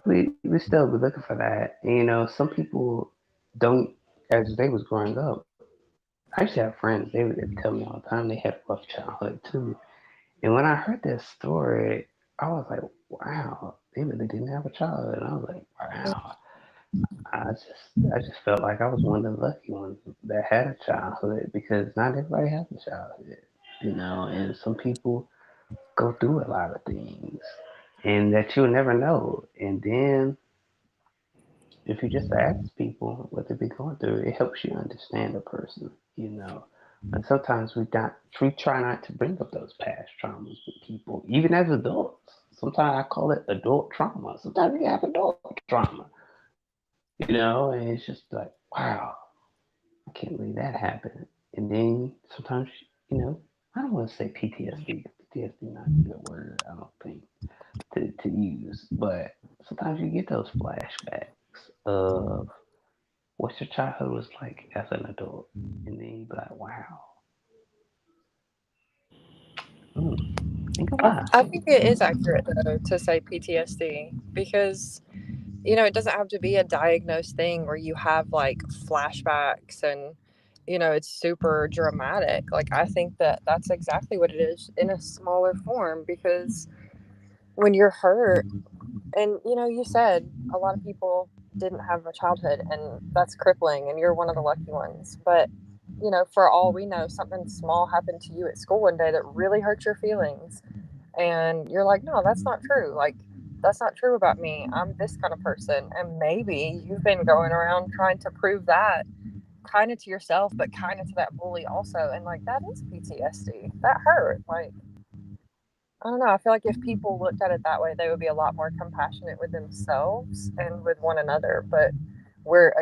S1: we still be looking for that. And, some people don't. As they was growing up, I used to have friends. They would tell me all the time they had a rough childhood too. And when I heard that story, I was like, wow, they really didn't have a childhood. And I was like, wow. I just felt like I was one of the lucky ones that had a childhood because not everybody has a childhood. And some people go through a lot of things and that you'll never know. And then if you just ask people what they've been going through, it helps you understand a person. And sometimes we try not to bring up those past traumas with people, even as adults. Sometimes I call it adult trauma. Sometimes we have adult trauma, and it's just like, wow, I can't believe that happened. And then sometimes, you know, I don't want to say PTSD. PTSD not a good word, I don't think, to use. But sometimes you get those flashbacks of what your childhood was like as an adult. And then you be like, wow, mm, think about
S2: I
S1: it.
S2: think it is accurate though to say PTSD because it doesn't have to be a diagnosed thing where you have like flashbacks and it's super dramatic. Like I think that that's exactly what it is in a smaller form because when you're hurt and you said a lot of people didn't have a childhood and that's crippling and you're one of the lucky ones. But for all we know, something small happened to you at school one day that really hurt your feelings and you're like, no, that's not true. Like, that's not true about me. I'm this kind of person. And maybe you've been going around trying to prove that kind of to yourself, but kind of to that bully also. And like, that is PTSD. That hurt. Like, I don't know. I feel like if people looked at it that way, they would be a lot more compassionate with themselves and with one another. But we're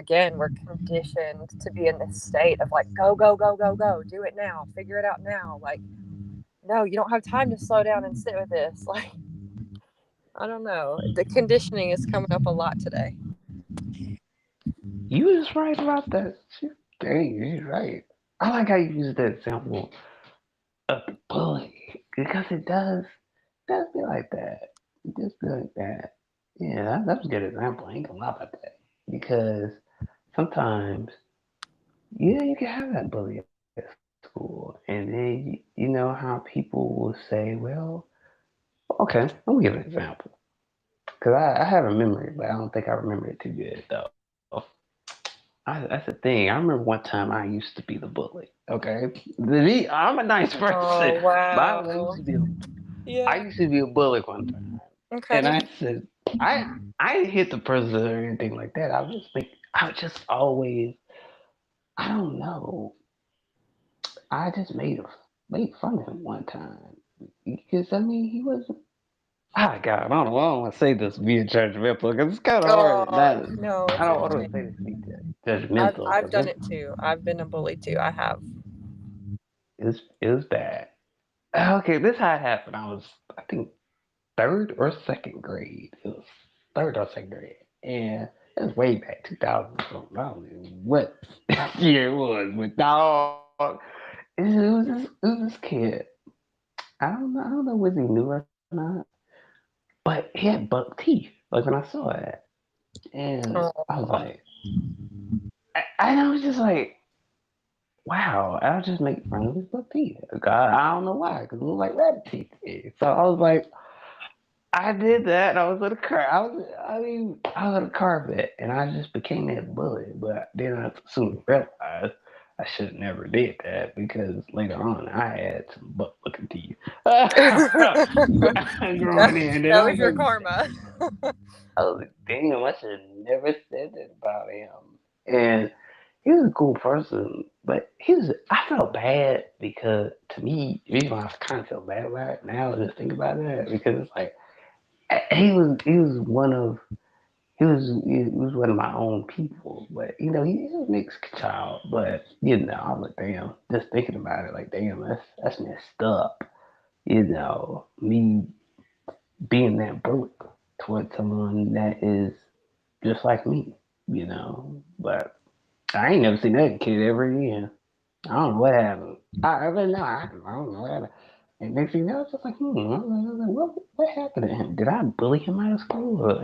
S2: conditioned to be in this state of like, go, go, go, go, go, do it now, figure it out now. Like, no, you don't have time to slow down and sit with this. Like, I don't know. The conditioning is coming up a lot today.
S1: You was right about that. Dang, you're right. I like how you use that example of the bully because it does be like that. It does be like that. Yeah, that was a good example. I ain't gonna lie about that because sometimes, yeah, you can have that bully at school, and then you know how people will say, "Well, okay, let me give an example." Because I have a memory, but I don't think I remember it too good though. That's the thing. I remember one time I used to be the bully. Okay, I'm a nice person,
S2: Oh,
S1: but
S2: wow.
S1: I
S2: Yeah.
S1: used to be a bully one time, and
S2: Okay.
S1: I said I didn't hit the person or anything like that. I was just always I don't know. I just made fun of him one time because I mean he was. Ah, God, I don't want to say this being judgmental because it's kind of hard.
S2: Oh,
S1: Not,
S2: no,
S1: I
S2: it's
S1: don't want to
S2: okay.
S1: say this be
S2: I've
S1: judgmental
S2: I've
S1: because
S2: done it too. I've been a bully too. I have.
S1: it was bad. Okay, this how it happened. I think third or second grade. It was third or second grade, and it was way back 2000. So I don't know what year it was, but dog, it was this kid. I don't know whether he knew or not, but he had buck teeth. Like when I saw it, and I was
S2: Oh.
S1: like, I was just like, wow. I was just making fun of his buck teeth. God, I don't know why, because it looked like rabbit teeth. So I was like, I did that. And I was at a car. I was at a carpet, and I just became that bully. But then I soon realized I should have never did that because later on I had some butt looking teeth
S2: that,
S1: growing in. And
S2: that
S1: I
S2: was
S1: was
S2: your
S1: like,
S2: karma.
S1: I was like, damn, I should have never said that about him. And he was a cool person, but I felt bad because to me, the reason why I kind of feel bad about it now, I just think about that because it's like he was one of my own people, but he's a mixed child. But I was like, damn, just thinking about it, like, damn, that's messed up. Me being that broke towards someone that is just like me. But I ain't never seen that kid ever again. I don't know what happened. I really know. I don't know what happened. And next thing you know, it's just like, I was like, what happened to him? Did I bully him out of school?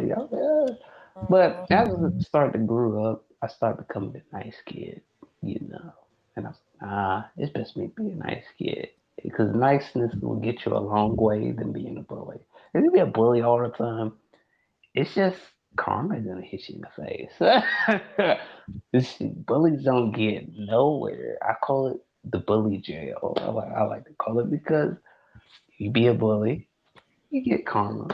S1: But as I started to grow up, I started becoming a nice kid. And I was like, it's best me be a nice kid. Because niceness will get you a long way than being a bully. If you be a bully all the time, it's just karma's gonna hit you in the face. Bullies don't get nowhere. I call it the bully jail. I like to call it because you be a bully, you get karma.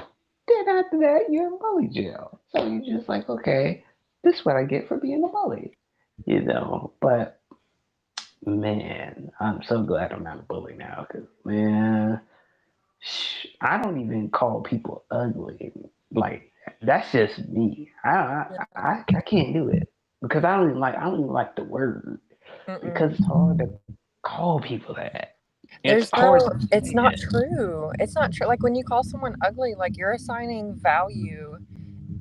S1: Then after that, you're in bully jail. So you're just like, okay, this is what I get for being a bully, But man, I'm so glad I'm not a bully now, because man, I don't even call people ugly. Like that's just me. I can't do it because I don't even like the word because it's
S2: Mm-mm.
S1: hard to call people that. It's
S2: There's
S1: hard
S2: no,
S1: to
S2: it's
S1: say
S2: not
S1: that.
S2: true. It's not true. Like when you call someone ugly, like you're assigning value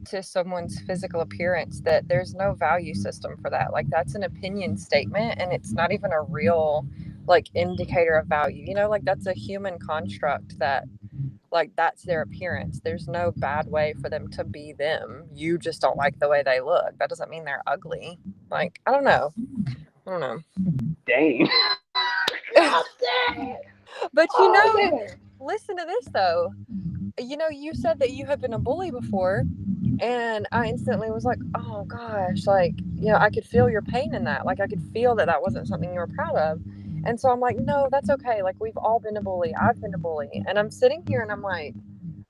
S2: to someone's physical appearance that there's no value system for that. Like that's an opinion statement and it's not even a real like indicator of value. Like that's a human construct that like that's their appearance. There's no bad way for them to be them. You just don't like the way they look. That doesn't mean they're ugly. Like, I don't know. I don't know.
S1: Dang. God dang.
S2: But
S1: Oh man.
S2: listen to this though. You said that you had been a bully before, and I instantly was like, oh gosh, like, I could feel your pain in that. Like, I could feel that that wasn't something you were proud of. And so I'm like, no, that's okay. Like, we've all been a bully. I've been a bully. And I'm sitting here and I'm like,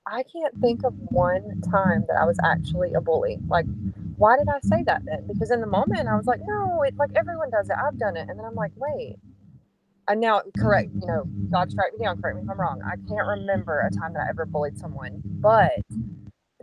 S2: I can't think of one time that I was actually a bully. Like, why did I say that then? Because in the moment I was like, no, it's like everyone does it. I've done it. And then I'm like, wait. And now, correct, God strike me down, correct me if I'm wrong. I can't remember a time that I ever bullied someone, but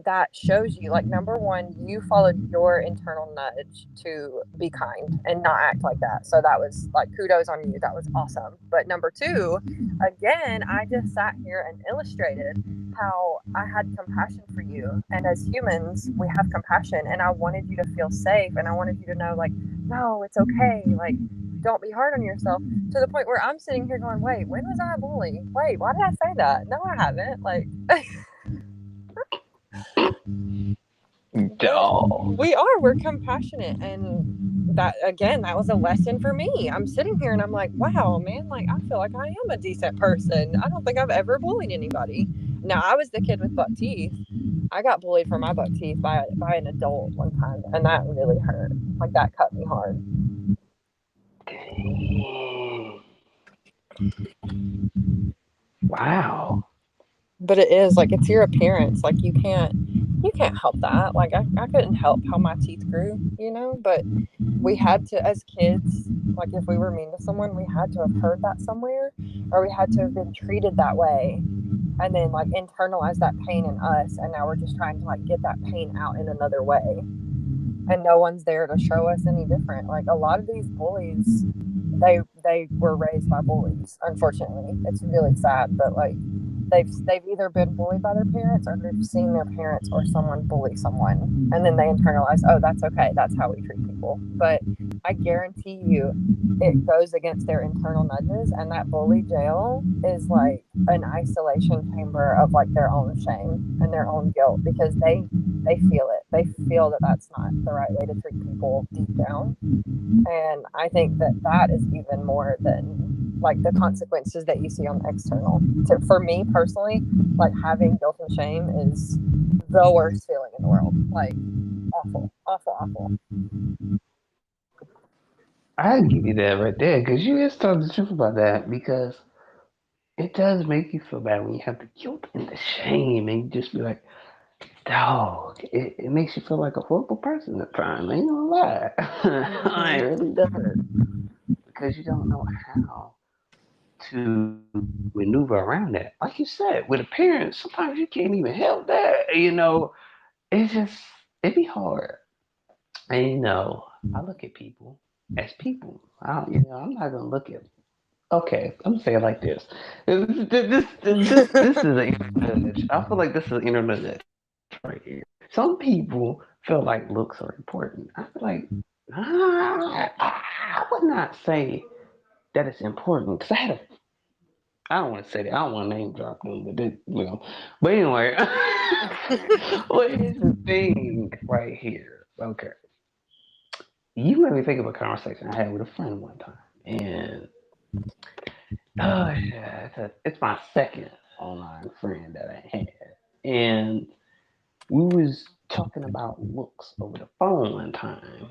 S2: that shows you, like, number one, you followed your internal nudge to be kind and not act like that. So that was like kudos on you. That was awesome. But number two, again, I just sat here and illustrated how I had compassion for you. And as humans, we have compassion. And I wanted you to feel safe. And I wanted you to know, like, no, it's okay. Like, don't be hard on yourself, to the point where I'm sitting here going, wait, when was I a bully? Wait, why did I say that? No, I haven't. Like, but
S1: Dog.
S2: we're compassionate. And that, again, that was a lesson for me. I'm sitting here and I'm like, wow, man, like, I feel like I am a decent person. I don't think I've ever bullied anybody. Now, I was the kid with buck teeth. I got bullied for my buck teeth by an adult one time, and that really hurt. Like, that cut me hard.
S1: Dang. Wow.
S2: But it is like, it's your appearance. Like, you can't help that. Like, I couldn't help how my teeth grew, but we had to, as kids, like, if we were mean to someone, we had to have heard that somewhere, or we had to have been treated that way, and then like internalize that pain in us, and now we're just trying to like get that pain out in another way, and no one's there to show us any different. Like, a lot of these bullies, they were raised by bullies. Unfortunately, it's really sad, but like, they've either been bullied by their parents, or they've seen their parents or someone bully someone, and then they internalize, oh, that's okay, that's how we treat people. But I guarantee you, it goes against their internal nudges, and that bully jail is like an isolation chamber of like their own shame and their own guilt, because they feel it. They feel that that's not the right way to treat people deep down. And I think that that is even more than like the consequences that you see on the external. For me personally, like, having guilt and shame is the worst feeling in the world. Like, awful, awful, awful.
S1: I give you that right there because you just told the truth about that because it does make you feel bad when you have the guilt and the shame and you just be like, dog, it makes you feel like a horrible person at times. I ain't gonna lie. It
S2: Hmm.
S1: really does because you don't know how to maneuver around that. Like you said, with a parent, sometimes you can't even help that. It's just, it be hard. And I look at people as people. I'm not gonna look at. Okay, I'm gonna say it like this. This is an inner nudge. I feel like this is an inner nudge right here. Some people feel like looks are important. I feel like, I would not say that it's important because I don't want to say that. I don't want to name drop them, But anyway, what is the thing right here? Okay, you made me think of a conversation I had with a friend one time, and oh yeah, it's my second online friend that I had, and we was talking about looks over the phone one time,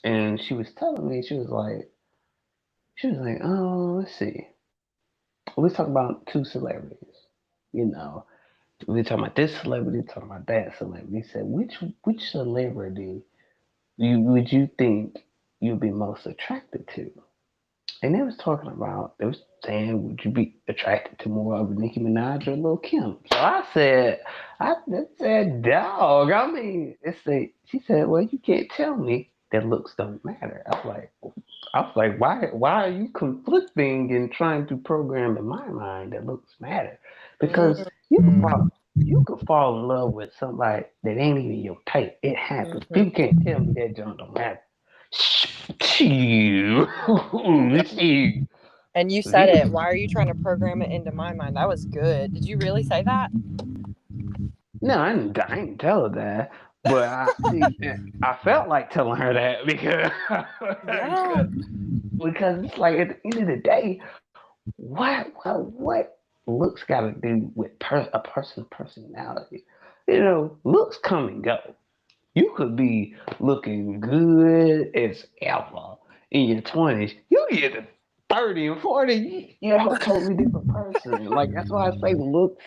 S1: and she was telling me she was like, oh, let's see, we was talking about two celebrities, you know, we were talking about this celebrity, talking about that celebrity. He said, which celebrity you would you think you'd be most attracted to? And they was saying, would you be attracted to more of Nicki Minaj or Lil Kim? So I said, dog. I mean, she said, well, you can't tell me that looks don't matter. I was like, why are you conflicting and trying to program in my mind that looks matter? Because
S2: Mm-hmm.
S1: you could fall in love with somebody that ain't even your type. It happens.
S2: Mm-hmm.
S1: People can't tell me that junk don't matter. Shoo. Shoo.
S2: And you said it. Why are you trying to program it into my mind? That was good. Did you really say that?
S1: No, I didn't tell her that, but I felt like telling her that because
S2: Yeah.
S1: because it's like at the end of the day, what looks got to do with a person's personality? You know, looks come and go. You could be looking good as ever in your 20s. You get to 30 and 40, you're a totally different person. Like, that's why I say looks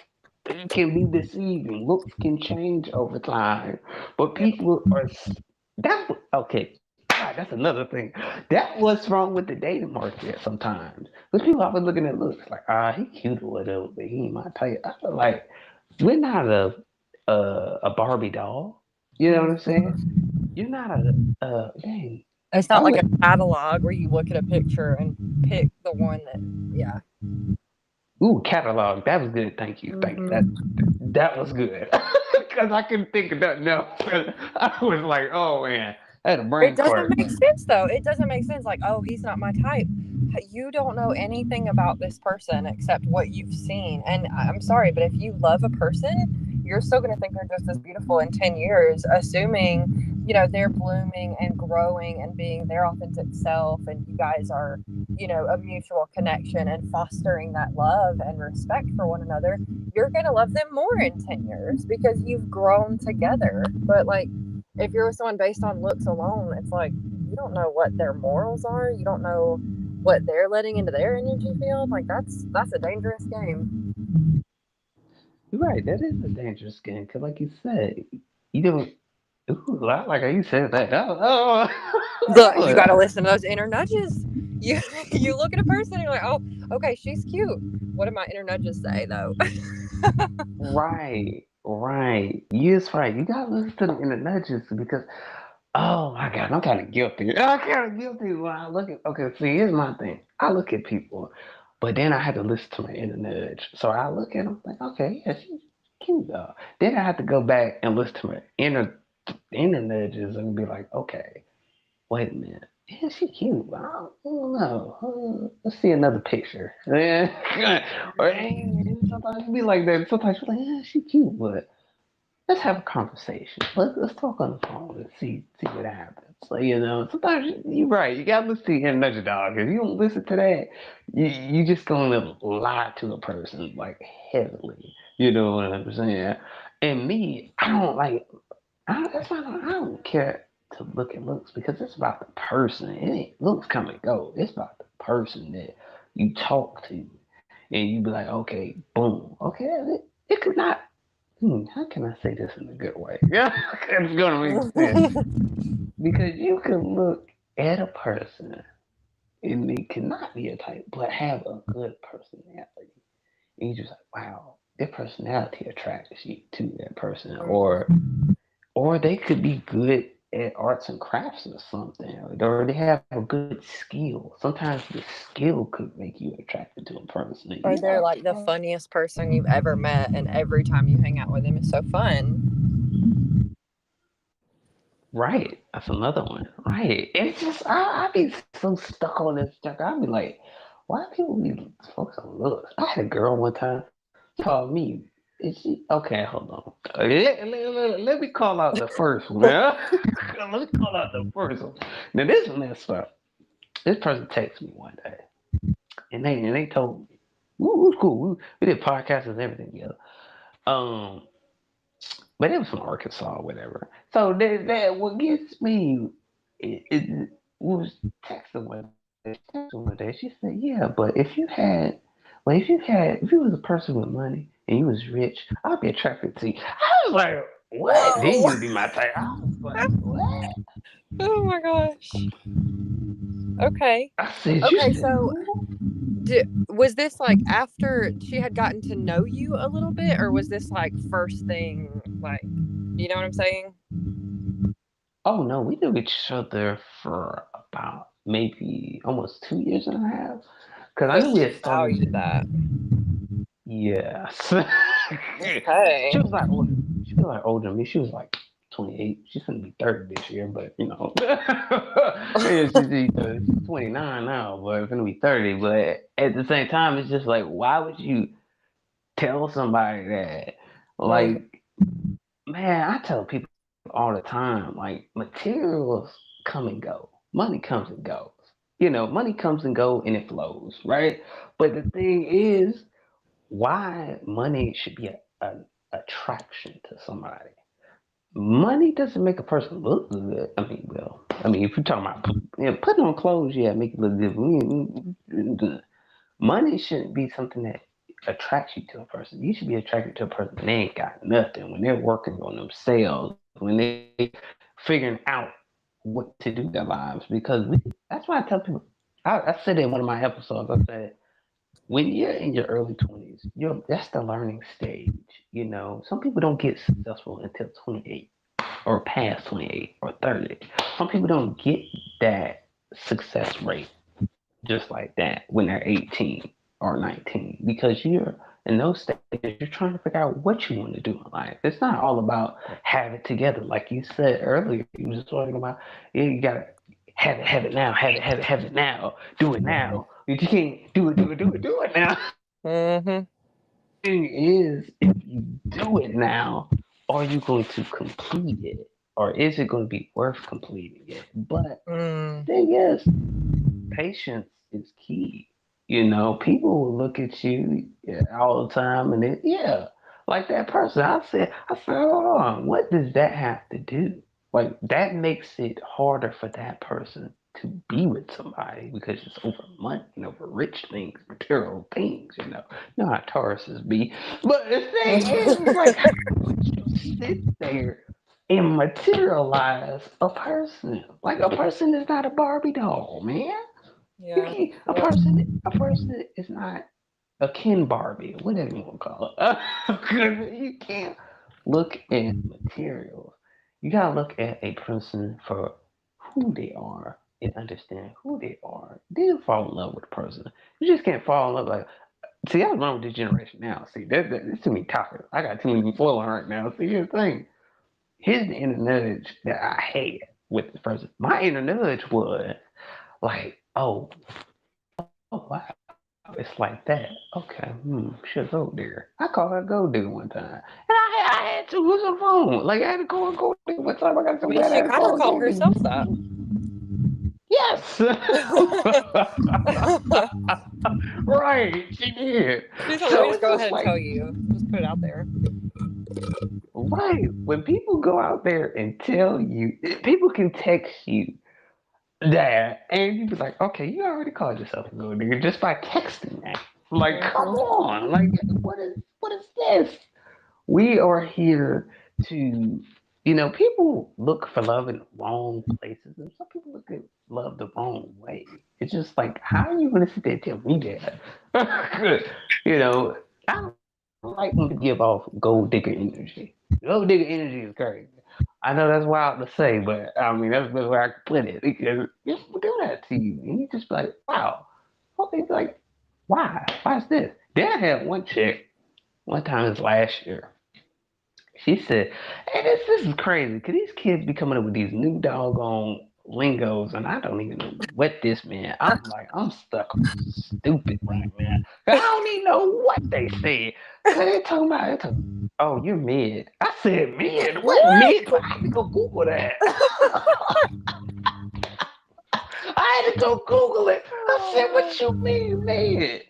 S1: can be deceiving. Looks can change over time. But people are, okay. God, that's another thing. That what's wrong with the dating market sometimes. Because people always looking at looks like, he cute or whatever, but he ain't my type. I feel like we're not a Barbie doll. You know what I'm saying? You're not dang.
S2: It's
S1: I
S2: not like a
S1: would,
S2: catalog where you look at a picture and pick the one that, yeah.
S1: ooh, catalog. That was good. Thank you. Thank you.
S2: Mm-hmm.
S1: That was good. Because I couldn't think of nothing else. I was like, oh man, I had a
S2: It
S1: brain
S2: doesn't
S1: fart.
S2: make sense though. It doesn't make sense. Like, oh, he's not my type. You don't know anything about this person except what you've seen. And I'm sorry, but if you love a person, you're still going to think they're just as beautiful in 10 years, assuming, they're blooming and growing and being their authentic self. And you guys are, a mutual connection and fostering that love and respect for one another. You're going to love them more in 10 years because you've grown together. But like, if you're with someone based on looks alone, it's like you don't know what their morals are. You don't know what they're letting into their energy field. Like that's a dangerous game.
S1: You're right. That is a dangerous game. Because, like you said, you don't. Ooh, I like how you said that.
S2: Look, you got to
S1: Oh,
S2: listen to those inner nudges. You you look at a person and you're like, oh, okay, she's cute. What do my inner nudges say though?
S1: right. Right. Yes, right. You gotta listen to them in the nudges because, oh my God, I'm kind of guilty. I'm kind of guilty when I look at. Okay, see, here's my thing. I look at people, but then I had to listen to my inner nudge. So I look at them like, okay, yeah, she's cute though. Then I have to go back and listen to my inner nudges and be like, okay, wait a minute. Yeah, she cute. But I don't know. Let's see another picture. Yeah. Or sometimes you be like that. Sometimes you're like, yeah, she cute, but let's have a conversation. Let's talk on the phone and see what happens. So, sometimes you're right. You gotta listen to your inner dog. If you don't listen to that, you just gonna lie to a person like heavily. You know what I'm saying? And me, I don't like. That's why I don't care to look at looks because it's about the person. It ain't looks come and go. It's about the person that you talk to, and you be like, okay, boom, okay, it could not. How can I say this in a good way? Yeah, it's gonna make sense because you can look at a person and they cannot be a type, but have a good personality, and you just like, wow, their personality attracts you to that person, or they could be good at arts and crafts or something, or they have a good skill. Sometimes the skill could make you attracted to a person.
S2: Or they're like the funniest person you've ever met, and every time you hang out with them is so fun.
S1: Right, that's another one. Right, it's just I be so stuck on this stuff. I be like, why people be focused on looks? I had a girl one time call me. Is she okay? Hold on. Let me call out the first one. Yeah? Let me call out the first one. Now this one is up. This person texted me one day, and they told me, it was cool. We did podcasts and everything together. Um, but it was from Arkansas or whatever. So that what gets me is was texting one day. She said, "Yeah, but if you was a person with money and you was rich, I'd be attracted to you." I was like, "What?" Then
S2: Whoa.
S1: you'd be my type. I was like, "What?"
S2: Oh my gosh. Okay.
S1: I said, "You
S2: Okay,
S1: said
S2: so
S1: who?"
S2: was this like after she had gotten to know you a little bit, or was this like first thing, like, you know what I'm saying?
S1: Oh no, we knew each other for about maybe almost 2 years and a half. Cause I
S2: So
S1: knew we
S2: she
S1: had
S2: valued
S1: started.
S2: that.
S1: Yes. She
S2: Okay.
S1: was like older. She was like older than me. She was like 28. She's gonna be 30 this year, but yeah, she's 29 now, but it's gonna be 30. But at the same time, it's just like, why would you tell somebody that?
S2: Mhm.
S1: Like, man, I tell people all the time, like, materials come and go. Money comes and goes. Money comes and goes and it flows, right? But the thing is, why money should be an attraction to somebody. Money doesn't make a person look good. If you're talking about putting on clothes, yeah, make you look good. Good. Money shouldn't be something that attracts you to a person. You should be attracted to a person when they ain't got nothing, when they're working on themselves, when they figuring out what to do with their lives. Because that's why I tell people. I said in one of my episodes, I said when you're in your early 20s, that's the learning stage. Some people don't get successful until 28 or past 28 or 30. Some people don't get that success rate just like that when they're 18 or 19, because you're in those stages, you're trying to figure out what you want to do in life. It's not all about have it together. Like you said earlier, you was talking about, yeah, you gotta have it now, have it now, do it
S2: Mhm.
S1: now. You just can't do it now.
S2: Mhm.
S1: Thing is, if you do it now, are you going to complete it? Or is it going to be worth completing it? But the
S2: Mm.
S1: thing is, patience is key. People will look at you, yeah, all the time, and then, yeah, like that person. I said, hold on, what does that have to do? Like that makes it harder for that person to be with somebody because it's over money and over rich things, material things. You know how Tauruses be. But the thing is, it's like, how would you sit there and materialize a person? Like a person is not a Barbie doll, man. You
S2: Yeah.
S1: can't. A
S2: Yep.
S1: person is not a Ken Barbie, whatever you want to call it. You can't look at materials. You gotta look at a person for who they are and understand who they are. Then fall in love with a person. You just can't fall in love like. See, that's wrong with this generation now. See, there's too many topics. I got too many following right now. See, here's the thing. Here's the inner nudge that I had with this person. My inner nudge was like, oh, wow, it's like that. Okay, should go there. I called her go do one time, and I had to lose the phone. Like I had to go do one time. I got so
S2: I
S1: mad I
S2: mean,
S1: had to
S2: she
S1: call
S2: kind
S1: her
S2: of
S1: go
S2: called
S1: do.
S2: herself that.
S1: Yes, right. She did.
S2: She said, "Let me
S1: So
S2: just
S1: it's
S2: go
S1: just
S2: ahead and
S1: like
S2: tell you. Just put it out there."
S1: right when people go out there and tell you, people can text you that, and you be like, okay, you already called yourself a gold digger just by texting that. Like, come
S2: Mhm.
S1: on, like, what is this? We are here to, people look for love in the wrong places, and some people look at love the wrong way. It's just like, how are you going to sit there and tell me that? I don't like when people give off gold digger energy. Gold digger energy is crazy. I know that's wild to say, but I mean that's where I can put it because people do that to you, and you just be like, wow. Okay, like, why? Why is this? Then I had one chick one time this last year. She said, "Hey, this is crazy because these kids be coming up with these new doggone lingos, and I don't even know what this meant." I'm like, I'm stuck on stupid right now. I don't even know what they said. Cause they talking, oh, you're mid. I said mid. What
S2: What?
S1: mid? I had to go Google that. I had to go Google it. I said, what you mean mid?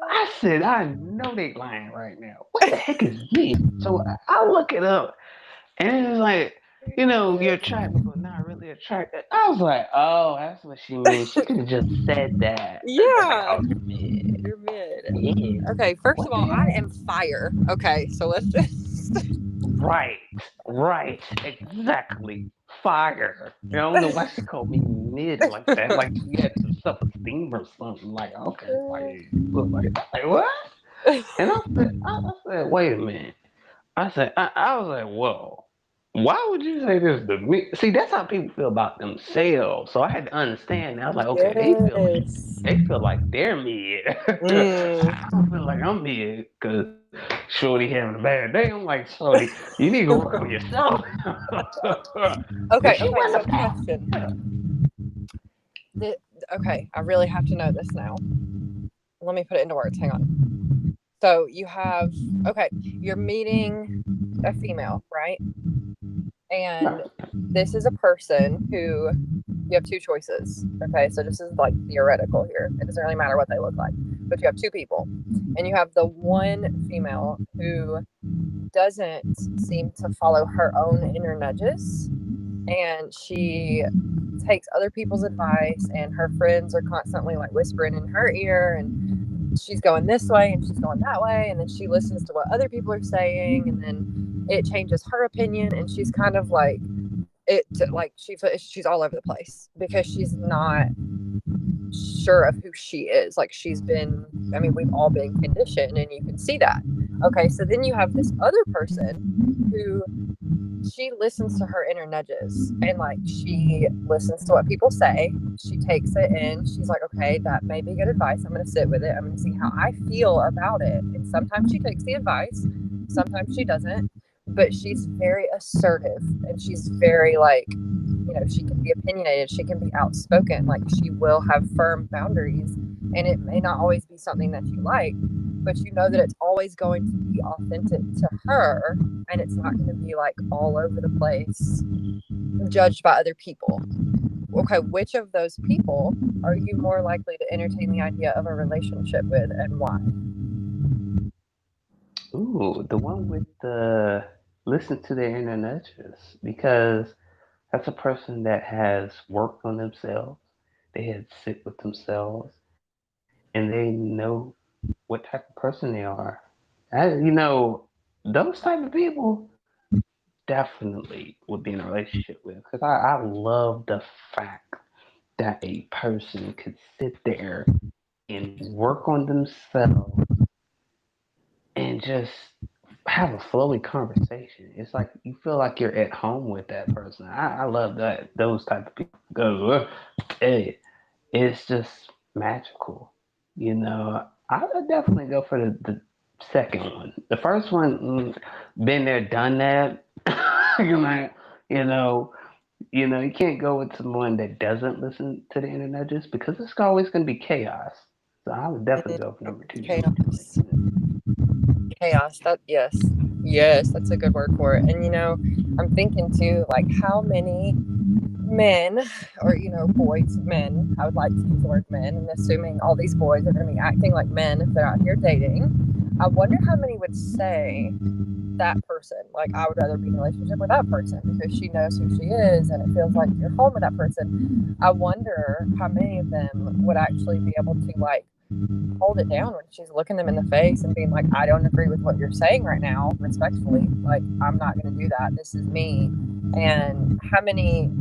S1: I said, I know they lying right now. What the heck is mid? So I look it up. And it's like, you know, you're attracted, but not really attracted. I was like, oh, that's what she means. She could have just said that. It's like,
S2: Yeah,
S1: oh, you're mid.
S2: you're mid.
S1: Mid.
S2: Okay, first
S1: What
S2: of
S1: the
S2: all, I
S1: hell?
S2: am fire. Okay, so let's just.
S1: Right, right, exactly. Fire. I don't know why she called me mid like that. Like she had some self-esteem or something. Like, okay, like, look like what? And I said, wait a minute. I was like, whoa. Why would you say this to me? See, that's how people feel about themselves. So I had to understand. That. I was like, okay,
S2: Yes.
S1: they feel like they're mid.
S2: Mm.
S1: I don't feel like I'm mid because Shorty having a bad day. I'm like, Shorty, you need to work on yourself. If
S2: Okay,
S1: she
S2: okay, so
S1: wasn't bad,
S2: question. The, okay, I really have to know this now. Let me put it into words. Hang on. So you have, okay, you're meeting a female, right? And this is a person who you have two choices. Okay, so this is like theoretical here. It doesn't really matter what they look like, but you have two people, and you have the one female who doesn't seem to follow her own inner nudges, and she takes other people's advice, and her friends are constantly like whispering in her ear, and she's going this way and she's going that way, and then she listens to what other people are saying, and then it changes her opinion, and she's kind of like it like she's all over the place because she's not sure of who she is. Like she's been, I mean, we've all been conditioned, and you can see that. Okay, so then you have this other person who she listens to her inner nudges, and like she listens to what people say, she takes it in, she's like, okay, that may be good advice, I'm going to sit with it, I'm going to see how I feel about it. And sometimes she takes the advice, sometimes she doesn't, but she's very assertive, and she's very like, you know, she can be opinionated, she can be outspoken, like she will have firm boundaries, and it may not always be something that you like, but you know that it's always going to be authentic to her, and it's not going to be like all over the place judged by other people. Okay, which of those people are you more likely to entertain the idea of a relationship with, and why?
S1: ooh, the one with the listen to their inner nudges because that's a person that has worked on themselves. They had sit with themselves and they know what type of person they are. Those type of people definitely would be in a relationship with because I love the fact that a person could sit there and work on themselves and just have a flowing conversation. It's like you feel like you're at home with that person. I love that those type of people go. Hey, it's just magical. I would definitely go for the second one. The first one, been there, done that. you know, you know, you can't go with someone that doesn't listen to the inner nudges because it's always going to be chaos. So I would definitely go for number two.
S2: Chaos. Chaos. That, yes. Yes, that's a good word for it. And I'm thinking too, like how many men, or boys, men, I would like to use the word men, and assuming all these boys are going to be acting like men if they're out here dating, I wonder how many would say that person, like, I would rather be in a relationship with that person because she knows who she is and it feels like you're home with that person. I wonder how many of them would actually be able to like hold it down when she's looking them in the face and being like, I don't agree with what you're saying right now, respectfully. Like, I'm not going to do that. This is me. And how many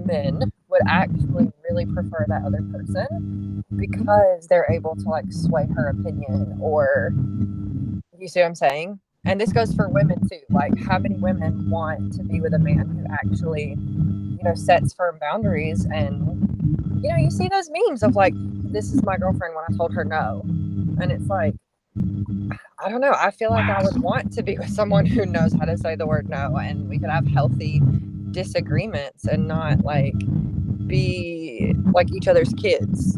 S2: men would actually really prefer that other person because they're able to like sway her opinion, or you see what I'm saying? And this goes for women too. Like, how many women want to be with a man who actually, sets firm boundaries? And, you see those memes of like, this is my girlfriend when I told her no. And it's like, I don't know. I feel like I would want to be with someone who knows how to say the word no, and we could have healthy disagreements and not like be like each other's kids,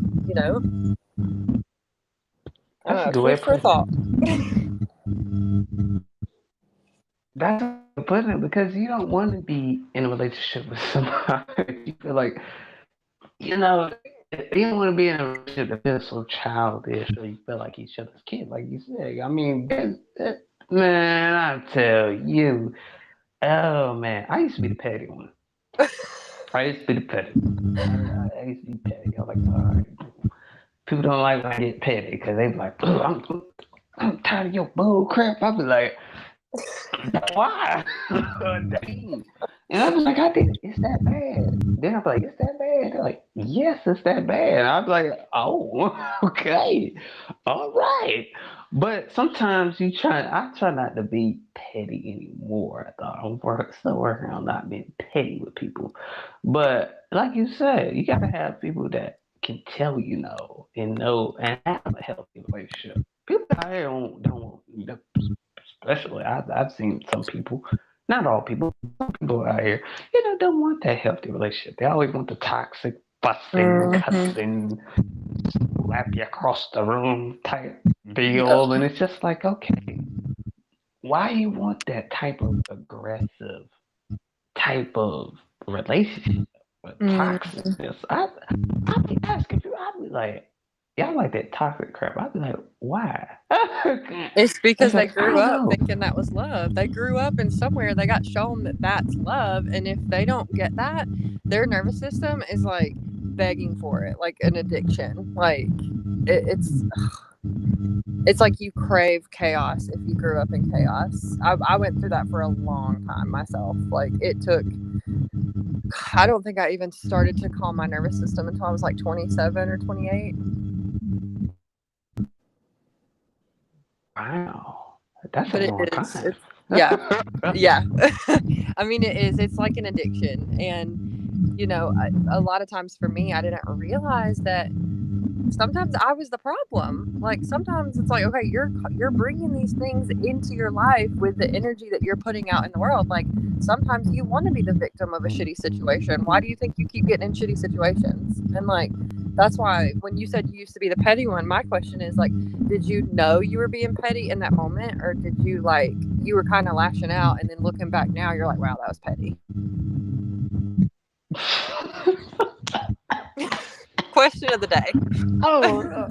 S1: That's a good way
S2: Food
S1: of
S2: for
S1: putting
S2: thought.
S1: That's a good way of putting it because you don't want to be in a relationship with somebody. You feel like, you know, you don't want to be in a relationship that feels so childish or you feel like each other's kid, like you said. I mean, man, I tell you. Oh man, I used to be the petty one. I used to be the petty one. I used to be petty. I was like, all right, people don't like when I get petty because they be like, oh, I'm tired of your bull crap. I be like, why? Dang. And I was like, I did it's that bad. Then I'm like, it's that bad. They're like, yes, it's that bad. And I'm like, oh, okay. All right. But sometimes I try not to be petty anymore. I thought still working on not being petty with people. But like you said, you gotta have people that can tell you no and know and have a healthy relationship. People out here don't especially I've seen some people, not all people, some people out here, don't want that healthy relationship. They always want the toxic fussing,
S2: Hmm.
S1: cussing, slap you across the room type
S2: Yep.
S1: deal, and it's just like, okay, why you want that type of aggressive type of relationship with
S2: Mm.
S1: toxicness? I'd be asking you, I'd be like, y'all like that toxic crap. I'd be like, why?
S2: It's because
S1: It's
S2: they
S1: like, I
S2: grew
S1: don't
S2: up
S1: know.
S2: thinking that was love. They grew up and somewhere they got shown that that's love. And if they don't get that, their nervous system is like begging for it, like an addiction. Like it's it's like you crave chaos if you grew up in chaos. I went through that for a long time myself. Like it took, I don't think I even started to calm my nervous system until I was like 27 or 28.
S1: Wow, that's a
S2: But it
S1: long
S2: is,
S1: time.
S2: it's, yeah, yeah. I mean, it is. It's like an addiction. And, a lot of times for me, I didn't realize that sometimes I was the problem. Like sometimes it's like, okay, you're bringing these things into your life with the energy that you're putting out in the world. Like sometimes you want to be the victim of a shitty situation. Why do you think you keep getting in shitty situations? And like that's why when you said you used to be the petty one, my question is like, did you know you were being petty in that moment, or did you like you were kind of lashing out, and then looking back now, you're like, wow, that was petty. Question of the day.
S1: Oh, no.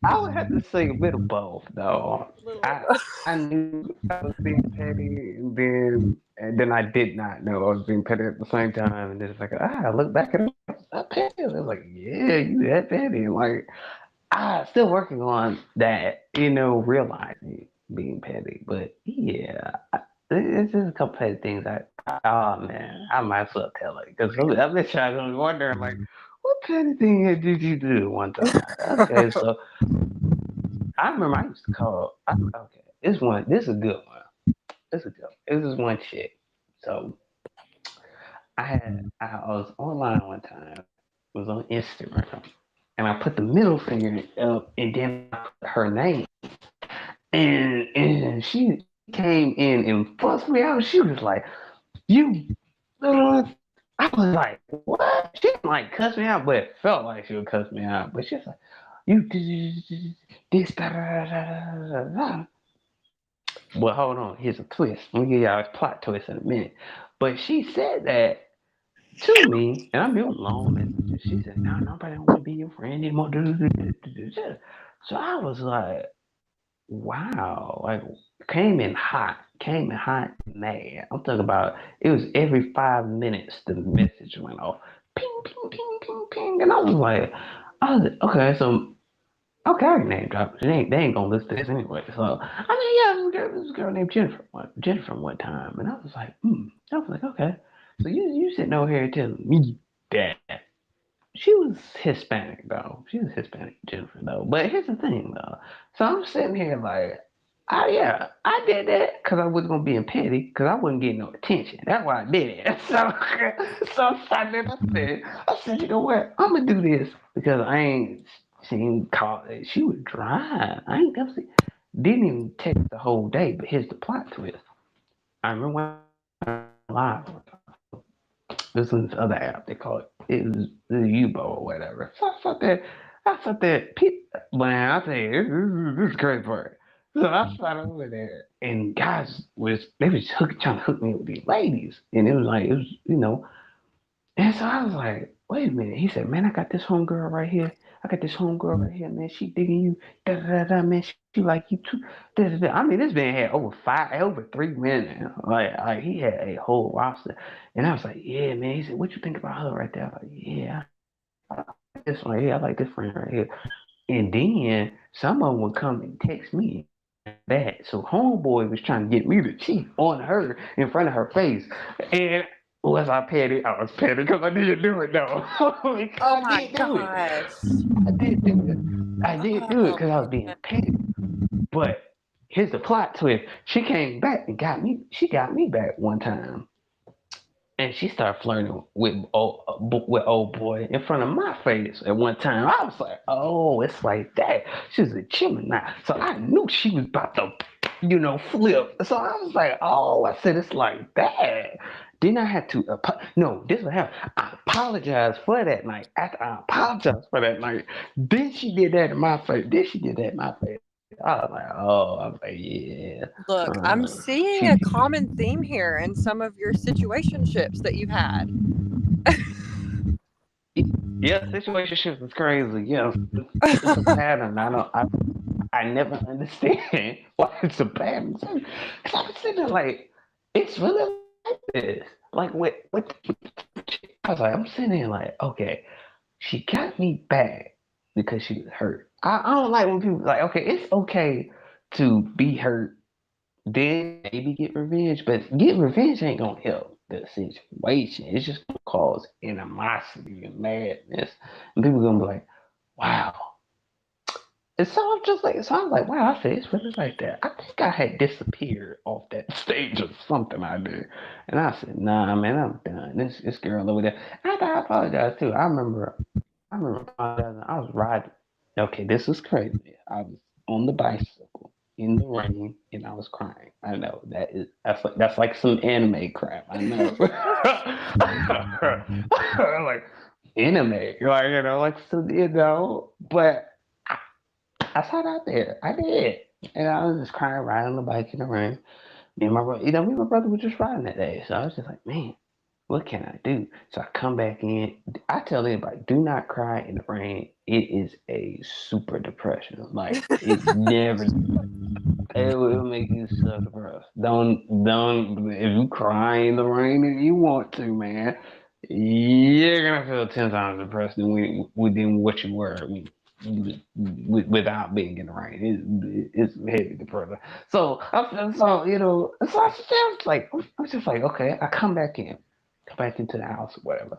S1: I would have to say a bit of both, though.
S2: Little
S1: I I knew I was being petty, and then I did not know I was being petty at the same time. And then it's like, I look back and I'm petty. I was like, yeah, you that petty. And like, I still working on that, realizing being petty. But yeah, it's just a couple petty things. Oh man, I might as well tell it because I've been trying to wondering like, what petty thing did you do one time? Okay, so I remember I used to call. Okay, this is a good one. This is a good one. This is one chick. So I was online one time. It was on Instagram, and I put the middle finger up, and then I put her name, and she came in and fussed me out. She was like, "You," I was like, "What?" She didn't like cuss me out, but it felt like she would cuss me out. But she was like, "You this da da da da da." Well, hold on. Here's a twist. I'm gonna give y'all a plot twist in a minute. But she said that to me, and I'm doing long messages. She said, "No, nobody don't want to be your friend anymore." So I was like, "Wow!" Like came in hot, mad. I'm talking about it was every 5 minutes the message went off, ping, ping, ping, ping, ping, and I was like, okay, so okay, I can name drop. They ain't gonna listen to this anyway. So I mean, yeah, this girl named Jennifer one time, and I was like, I was like, okay. So you sitting over here telling me that she was Hispanic though. She was Hispanic, Jennifer though. But here's the thing though. So I'm sitting here like, yeah, I did that because I wasn't gonna be in petty because I wasn't getting no attention. That's why I did it. So I said, you know what? I'm gonna do this because I ain't seen call. She was dry. I ain't never seen. Didn't even text the whole day. But here's the plot twist. I remember when I went live. This was this other app. They call it was the Ubo or whatever. So I thought that man, I tell you, this is great part. So I sat over there and guys they was trying to hook me with these ladies. And it was and so I was like, wait a minute. He said, man, I got this homegirl right here. I got this homegirl right here, man. She digging you. Da da da da, man. She like you too. I mean, this man had over 3 women. Like he had a whole roster. And I was like, yeah, man. He said, what you think about her right there? I was like, yeah, I like this one right here. I like this friend right here. And then some of them would come and text me that. So homeboy was trying to get me to cheat on her in front of her face. And was I petty? I was petty because I didn't do it though. Because
S2: Oh
S1: I
S2: my
S1: did do it.
S2: gosh.
S1: I did do it. I did do it
S2: Oh
S1: because I was being
S2: man.
S1: petty. But here's the plot twist. She came back and got me. She got me back one time, and she started flirting with old boy in front of my face at one time. I was like, oh, it's like that. She was a Gemini, so I knew she was about to, flip. So I was like, oh, I said it's like that. Then I had to, no, this what happened. I apologized for that night. After I apologized for that night, then she did that in my face. Then she did that in my face. I was like, yeah.
S2: Look, I'm seeing
S1: She
S2: a common theme here in some of your situationships that you've had.
S1: Yeah, situationships is crazy. Yeah, it's a pattern. I never understand why it's a pattern. Cause I was sitting there like, it's really like this. Like I was like, I'm sitting there like, okay, she got me back because she was hurt. I don't like when people like, okay, it's okay to be hurt, then maybe get revenge, but getting revenge ain't gonna help the situation. It's just gonna cause animosity and madness, and people gonna be like, "Wow." So I'm like, "Wow." I said, "It's really like that." I think I had disappeared off that stage or something I did, and I said, "Nah, man, I'm done." This girl over there. After I apologized too, I remember apologizing. I was riding. Okay, this is crazy. I was on the bicycle in the rain and I was crying. I know that's like some anime crap. I know. Like anime, like so, But I, I sat out there. I did, and I was just crying, riding on the bike in the rain. Me and my brother were just riding that day, so I was just like, man, what can I do? So I come back in. I tell anybody, do not cry in the rain. It is a super depression. Like it never. It will make you so depressed. Don't. If you cry in the rain if you want to, man, you're gonna feel 10 times depressed than what you were without being in the rain. It's heavy depressing. So I was just like, okay, I come back into the house or whatever.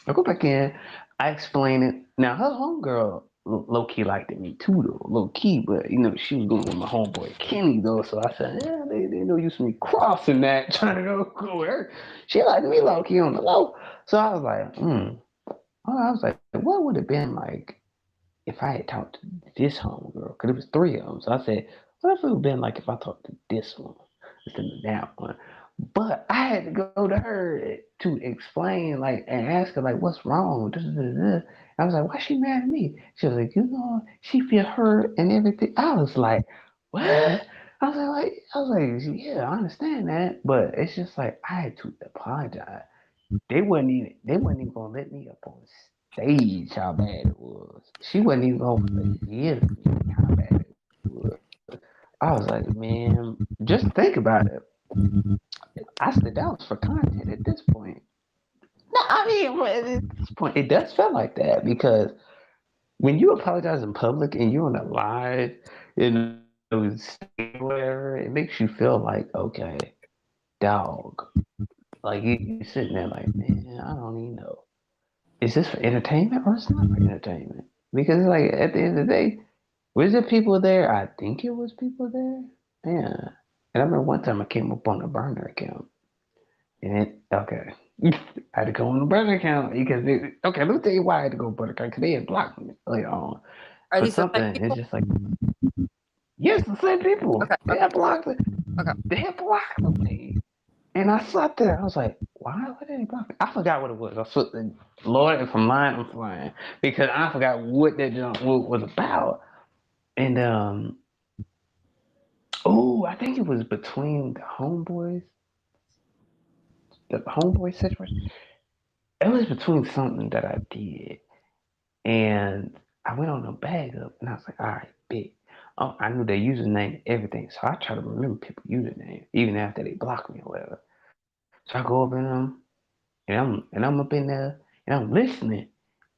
S1: I go back in, I explain it. Now her homegirl low key liked me too though, low key, but she was going with my homeboy Kenny though, so I said, yeah, they know you see me crossing that, trying to go with her. She liked me low key on the low. So I was like, I was like, what would it have been like if I had talked to this homegirl? Because it was three of them. So I said, what if it would have been like if I talked to this one instead of that one? But I had to go to her to explain, like, and ask her, like, what's wrong? I was like, why she mad at me? She was like, she feel hurt and everything. I was like, what? I was like, yeah, I understand that, but it's just like I had to apologize. They wasn't even gonna let me up on stage how bad it was. She wasn't even gonna forgive me how bad it was. I was like, man, just think about it. I said that was for content at this point. No, I mean, at this point, it does feel like that because when you apologize in public and you're on a live, stage or whatever, it makes you feel like, okay, dog. Like you sitting there like, man, I don't even know. Is this for entertainment or it's not for entertainment? Because like at the end of the day, was there people there? I think it was people there. Yeah. And I remember one time I came up on a burner account. And okay. I had to go on the burner account because okay, let me tell you why I had to go burner account because they had blocked me later on
S2: Are
S1: for
S2: these the same
S1: something. It's
S2: people?
S1: just like, yes, the same people.
S2: Okay,
S1: They
S2: okay,
S1: had blocked me.
S2: okay.
S1: They had blocked me. And I sat there. I was like, why did they block me? I forgot what it was. Lord, if I'm lying, I'm flying because I forgot what that jump was about. And oh, I think it was between the homeboys situation. It was between something that I did, and I went on a bag up, and I was like, all right, big. oh, I knew their username and everything. So I try to remember people's username even after they block me or whatever. So I go up in them and I'm up in there and I'm listening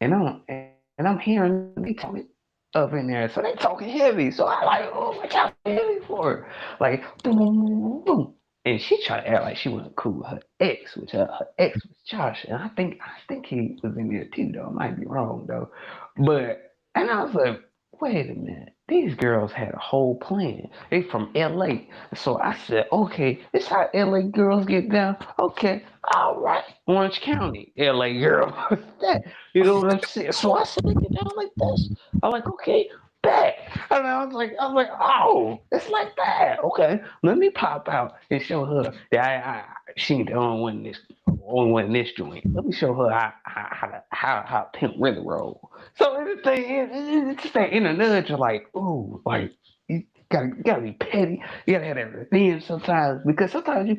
S1: and I'm hearing they talking up in there. So they talking heavy. So I like, oh, what y'all talking heavy for? Like boom, boom, boom, boom, boom. And she tried to act like she wasn't cool with her ex, which her ex was Josh, and I think he was in there too though. I might be wrong though, but and I was like, wait a minute, these girls had a whole plan. They from LA, so I said, okay, this how LA girls get down. Okay, all right, Orange County, LA girl, that you know what I'm saying? So I said, they get down like this. I'm like, okay, bet. And I was like, oh, it's like that. Okay, let me pop out and show her that she ain't the only one in this joint. Let me show her how pimp really roll. So the thing is, it's just that inner nudge of like, ooh, like you gotta be petty. You gotta have that revenge sometimes because sometimes you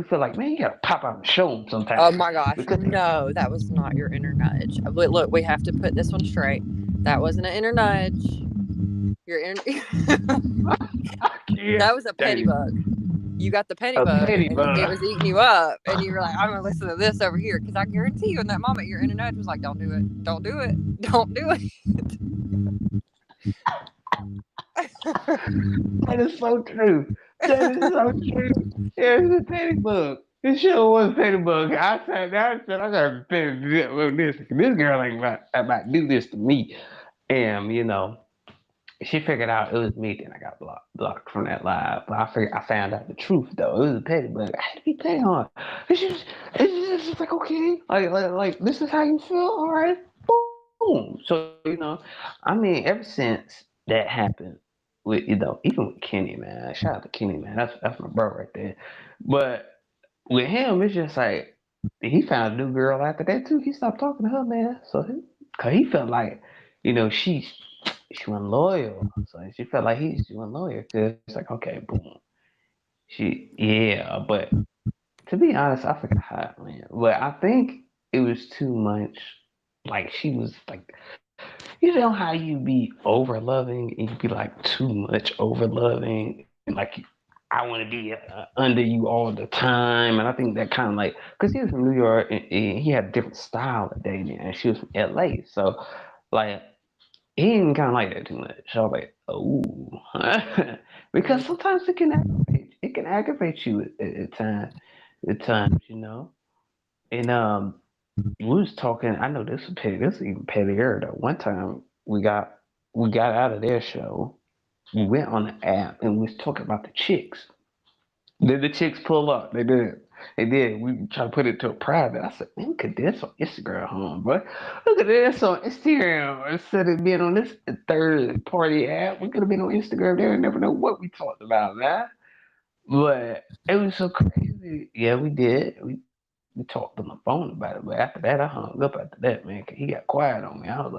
S1: feel like, man, you gotta pop out and show them
S2: Oh
S1: sometimes
S2: my gosh,
S1: because
S2: no, that was not your inner nudge. Look, we have to put this one straight. That wasn't an inner nudge. Your inner
S1: yeah,
S2: that was a petty bug. You got the petty
S1: a
S2: bug,
S1: petty
S2: and it
S1: bug.
S2: was eating you up, and you were like, "I'm gonna listen to this over here," because I guarantee you, in that moment, your inner nudge was like, "Don't do it, don't do it, don't do it."
S1: That is so true. That is so true. Yeah, it's a petty bug. It sure was a petty bug. I sat down and said, I gotta finish this. This girl ain't about to do this to me. And, she figured out it was me, then I got blocked from that live. But I found out the truth though. It was a petty bug. I had to be petty on her. It's just like, okay, like this is how you feel, all right, boom. So, I mean, ever since that happened with, even with Kenny, man. Shout out to Kenny, man. That's my bro right there. But with him, it's just like he found a new girl after that too. He stopped talking to her, man. Cause he felt like, she wasn't loyal. So she felt like she wasn't loyal. Cause it's like, okay, boom. Yeah, but to be honest, I forgot how it went. But I think it was too much. Like she was like, how you be over loving and you be like too much over loving and like I want to be under you all the time. And I think that kind of like, because he was from New York and he had a different style of dating, and she was from LA. So, like, he didn't kind of like that too much. So I was like, oh, because sometimes it can aggravate you at times, And we was talking. I know this was petty. This is even pettier though. One time we got out of their show. We went on the app and we was talking about the chicks. Did the chicks pull up? They did. They did. We tried to put it to a private. I said, man, we could do this on Instagram, home, bro. Look at this on Instagram. Instead of being on this third party app, we could have been on Instagram there and never know what we talked about, man. But it was so crazy. Yeah, we did. We talked on the phone about it. But after that, I hung up after that, man. 'Cause he got quiet on me. I was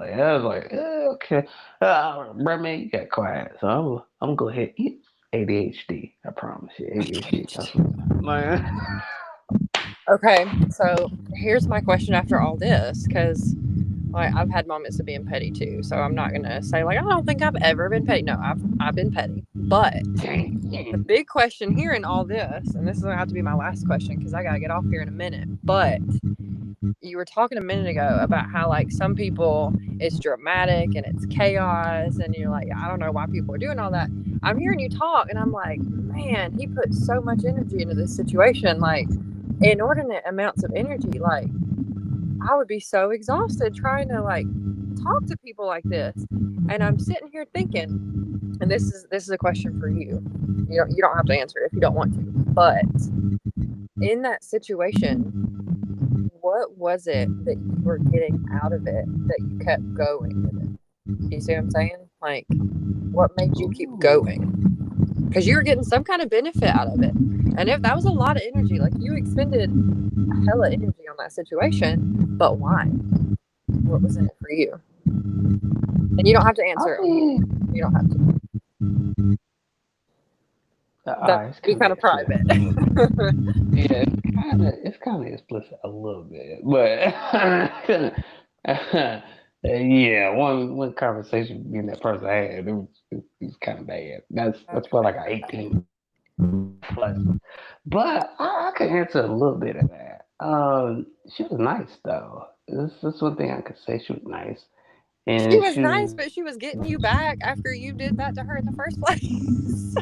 S1: like, okay. Bro, man, you got quiet. So I'm gonna go ahead. ADHD. I promise you, ADHD. That's my
S2: Okay, so here's my question after all this, because like I've had moments of being petty too. So I'm not gonna say like I don't think I've ever been petty. No, I've been petty. But the big question here in all this, and this is gonna have to be my last question because I gotta get off here in a minute. But you were talking a minute ago about how like some people it's dramatic and it's chaos, and you're like, I don't know why people are doing all that. I'm hearing you talk, and I'm like, man, he put so much energy into this situation, like inordinate amounts of energy. Like I would be so exhausted trying to like talk to people like this. And I'm sitting here thinking, and this is a question for you. You don't have to answer it if you don't want to. But in that situation, what was it that you were getting out of it that you kept going with it? You see what I'm saying? Like, what made you keep going? Because you were getting some kind of benefit out of it. And if that was a lot of energy, like you expended hella energy on that situation, but why? What was in it for you? And you don't have to answer it. You don't have to. That'd be kind of private.
S1: Yeah, it's kind of explicit a little bit, but Yeah, one conversation me and that person had, it was kind of bad. That's for like an
S2: Okay.
S1: 18 plus. But I can answer a little bit of that. She was nice though. This one thing I could say. She was nice,
S2: She
S1: and
S2: was
S1: she
S2: nice,
S1: was.
S2: but she was getting you back after you did that to her in the first place.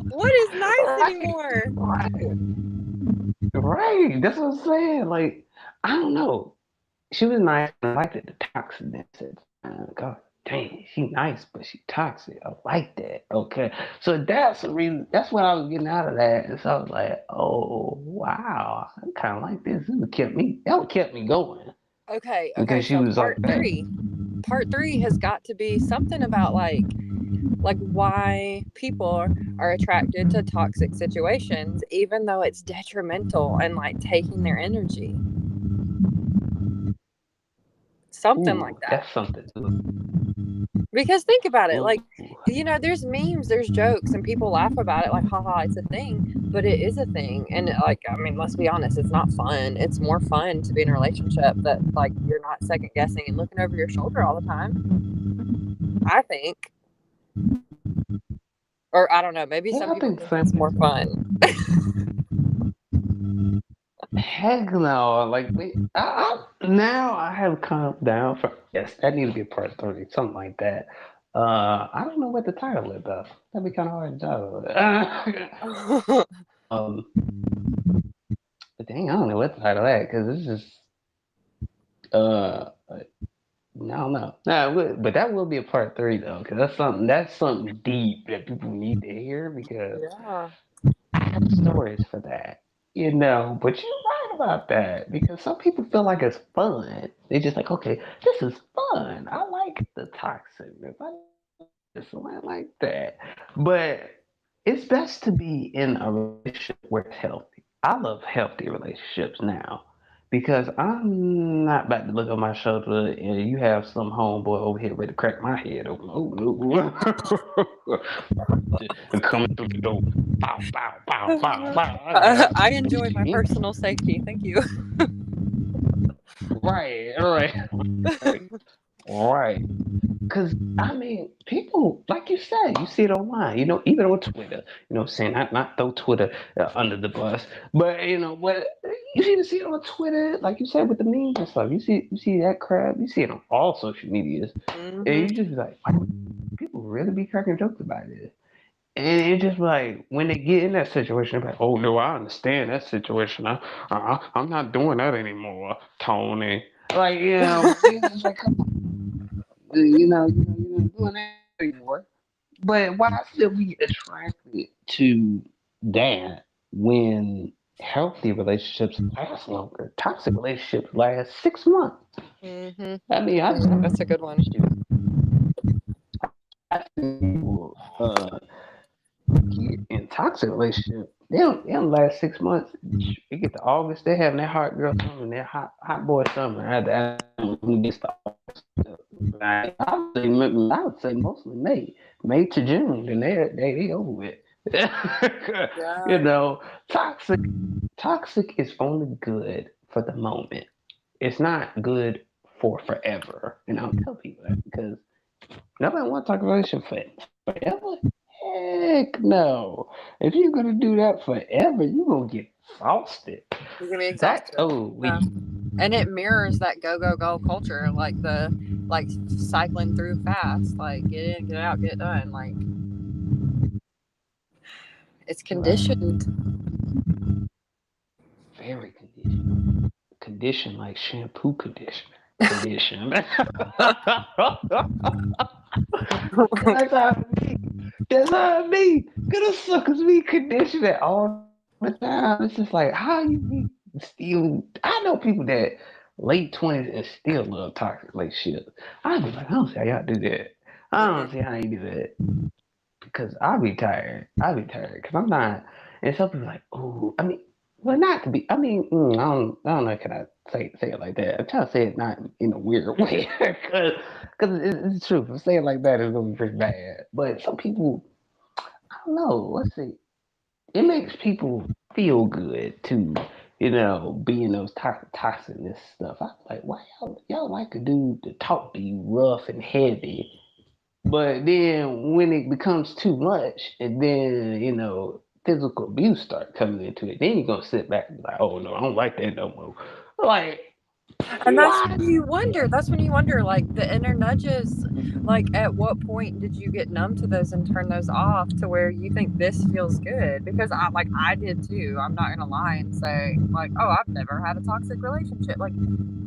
S2: What is nice
S1: Right,
S2: anymore?
S1: right, right. That's what I'm saying. Like, I don't know. She was nice. I liked it. The toxicness. God dang, she nice, but she toxic. I like that. Okay, so that's the reason. That's what I was getting out of that. And so I was like, oh wow, I kind of like this. This would kept me. That would kept me going
S2: Okay,
S1: because she
S2: so
S1: was like that.
S2: part three has got to be something about like why people are attracted to toxic situations even though it's detrimental and like taking their energy. Something like
S1: Ooh,
S2: that.
S1: that's something. Ooh,
S2: Because think about it, like,
S1: ooh.
S2: there's memes, there's jokes, and people laugh about it, like, haha, it's a thing, but it is a thing. And, like, I mean, let's be honest, it's not fun. It's more fun to be in a relationship that, like, you're not second guessing and looking over your shoulder all the time, I think. Or I don't know, maybe
S1: Yeah,
S2: some
S1: I
S2: people
S1: think
S2: think
S1: so.
S2: it's more fun.
S1: Heck no. Like now I have come down for yes, that needs to be part 30, something like that. I don't know what the title is though. That'd be kind of hard to tell. But dang, I don't know what the title is because this is uh, no, no, no. But that will be a part 3 though, because that's something deep that people need to hear because
S2: Yeah.
S1: I have stories for that. But you're right about that because some people feel like it's fun. They just like, okay, this is fun. I like the toxicness. I like this. I like that. But it's best to be in a relationship where it's healthy. I love healthy relationships now because I'm not about to look on my shoulder and you have some homeboy over here ready to crack my head open. Oh no. And coming through the door. Bow, bow, bow, bow, bow. I was like,
S2: I
S1: let me
S2: enjoy my
S1: see.
S2: personal safety. Thank you.
S1: Right, right, right, right. Because, I mean, people, like you said, you see it online, even on Twitter, saying, not throw Twitter under the bus, but, what you see it on Twitter, like you said, with the memes and stuff. You see that crap, you see it on all social medias, and
S2: Hmm.
S1: you just be like, wow, people really be cracking jokes about this. And it's just like when they get in that situation, they're like, "Oh no, I understand that situation. I'm not doing that anymore, Tony." Like it's just like, come on, you're not doing that anymore. But why still be attracted to that when healthy relationships last longer? Toxic relationships last 6 months.
S2: Hmm.
S1: I mean,
S2: That's a good one.
S1: I've seen people get in toxic relationship, they don't last 6 months. They get to August, they having their hot girl summer and their hot boy summer. When it gets to August, I would say mostly May to June, then they over with. you
S2: Yeah.
S1: know, toxic toxic is only good for the moment. It's not good for forever. And I'll tell people that because nobody want to talk relationship forever. Heck no. If you're gonna do that forever, you're gonna get exhausted.
S2: You're gonna be
S1: That
S2: exhausted.
S1: oh we
S2: Yeah. And it mirrors that go go go culture, like the like cycling through fast, like get in, get out, get done. Like it's
S1: right.
S2: conditioned.
S1: Very conditioned. Conditioned like shampoo conditioner. Conditioned. That's how it be. That's how it be. Cause the suckers be conditioning all the time. It's just like how you be still. I know people that late 20s and still love toxic relationships. I be like, I don't see how y'all do that. I
S2: Hmm.
S1: don't see how you do that because I be tired. I be tired because I'm not. And some people like, oh, I mean, well, not to be. I mean, I don't know. Can I say it like that? I'm trying to say it not in a weird way because it's true. If I say it like that, it's gonna be pretty bad. But some people, I don't know. Let's see. It makes people feel good to being those toxicness stuff. I'm like, why y'all like a dude to talk to you rough and heavy, but then when it becomes too much, and then physical abuse start coming into it, then you're gonna sit back and be like, oh no, I don't like that no more. Like,
S2: And that's
S1: what?
S2: when you wonder. That's when you wonder, like the inner nudges. Like, at what point did you get numb to those and turn those off to where you think this feels good? Because I did too. I'm not gonna lie and say like, oh, I've never had a toxic relationship. Like,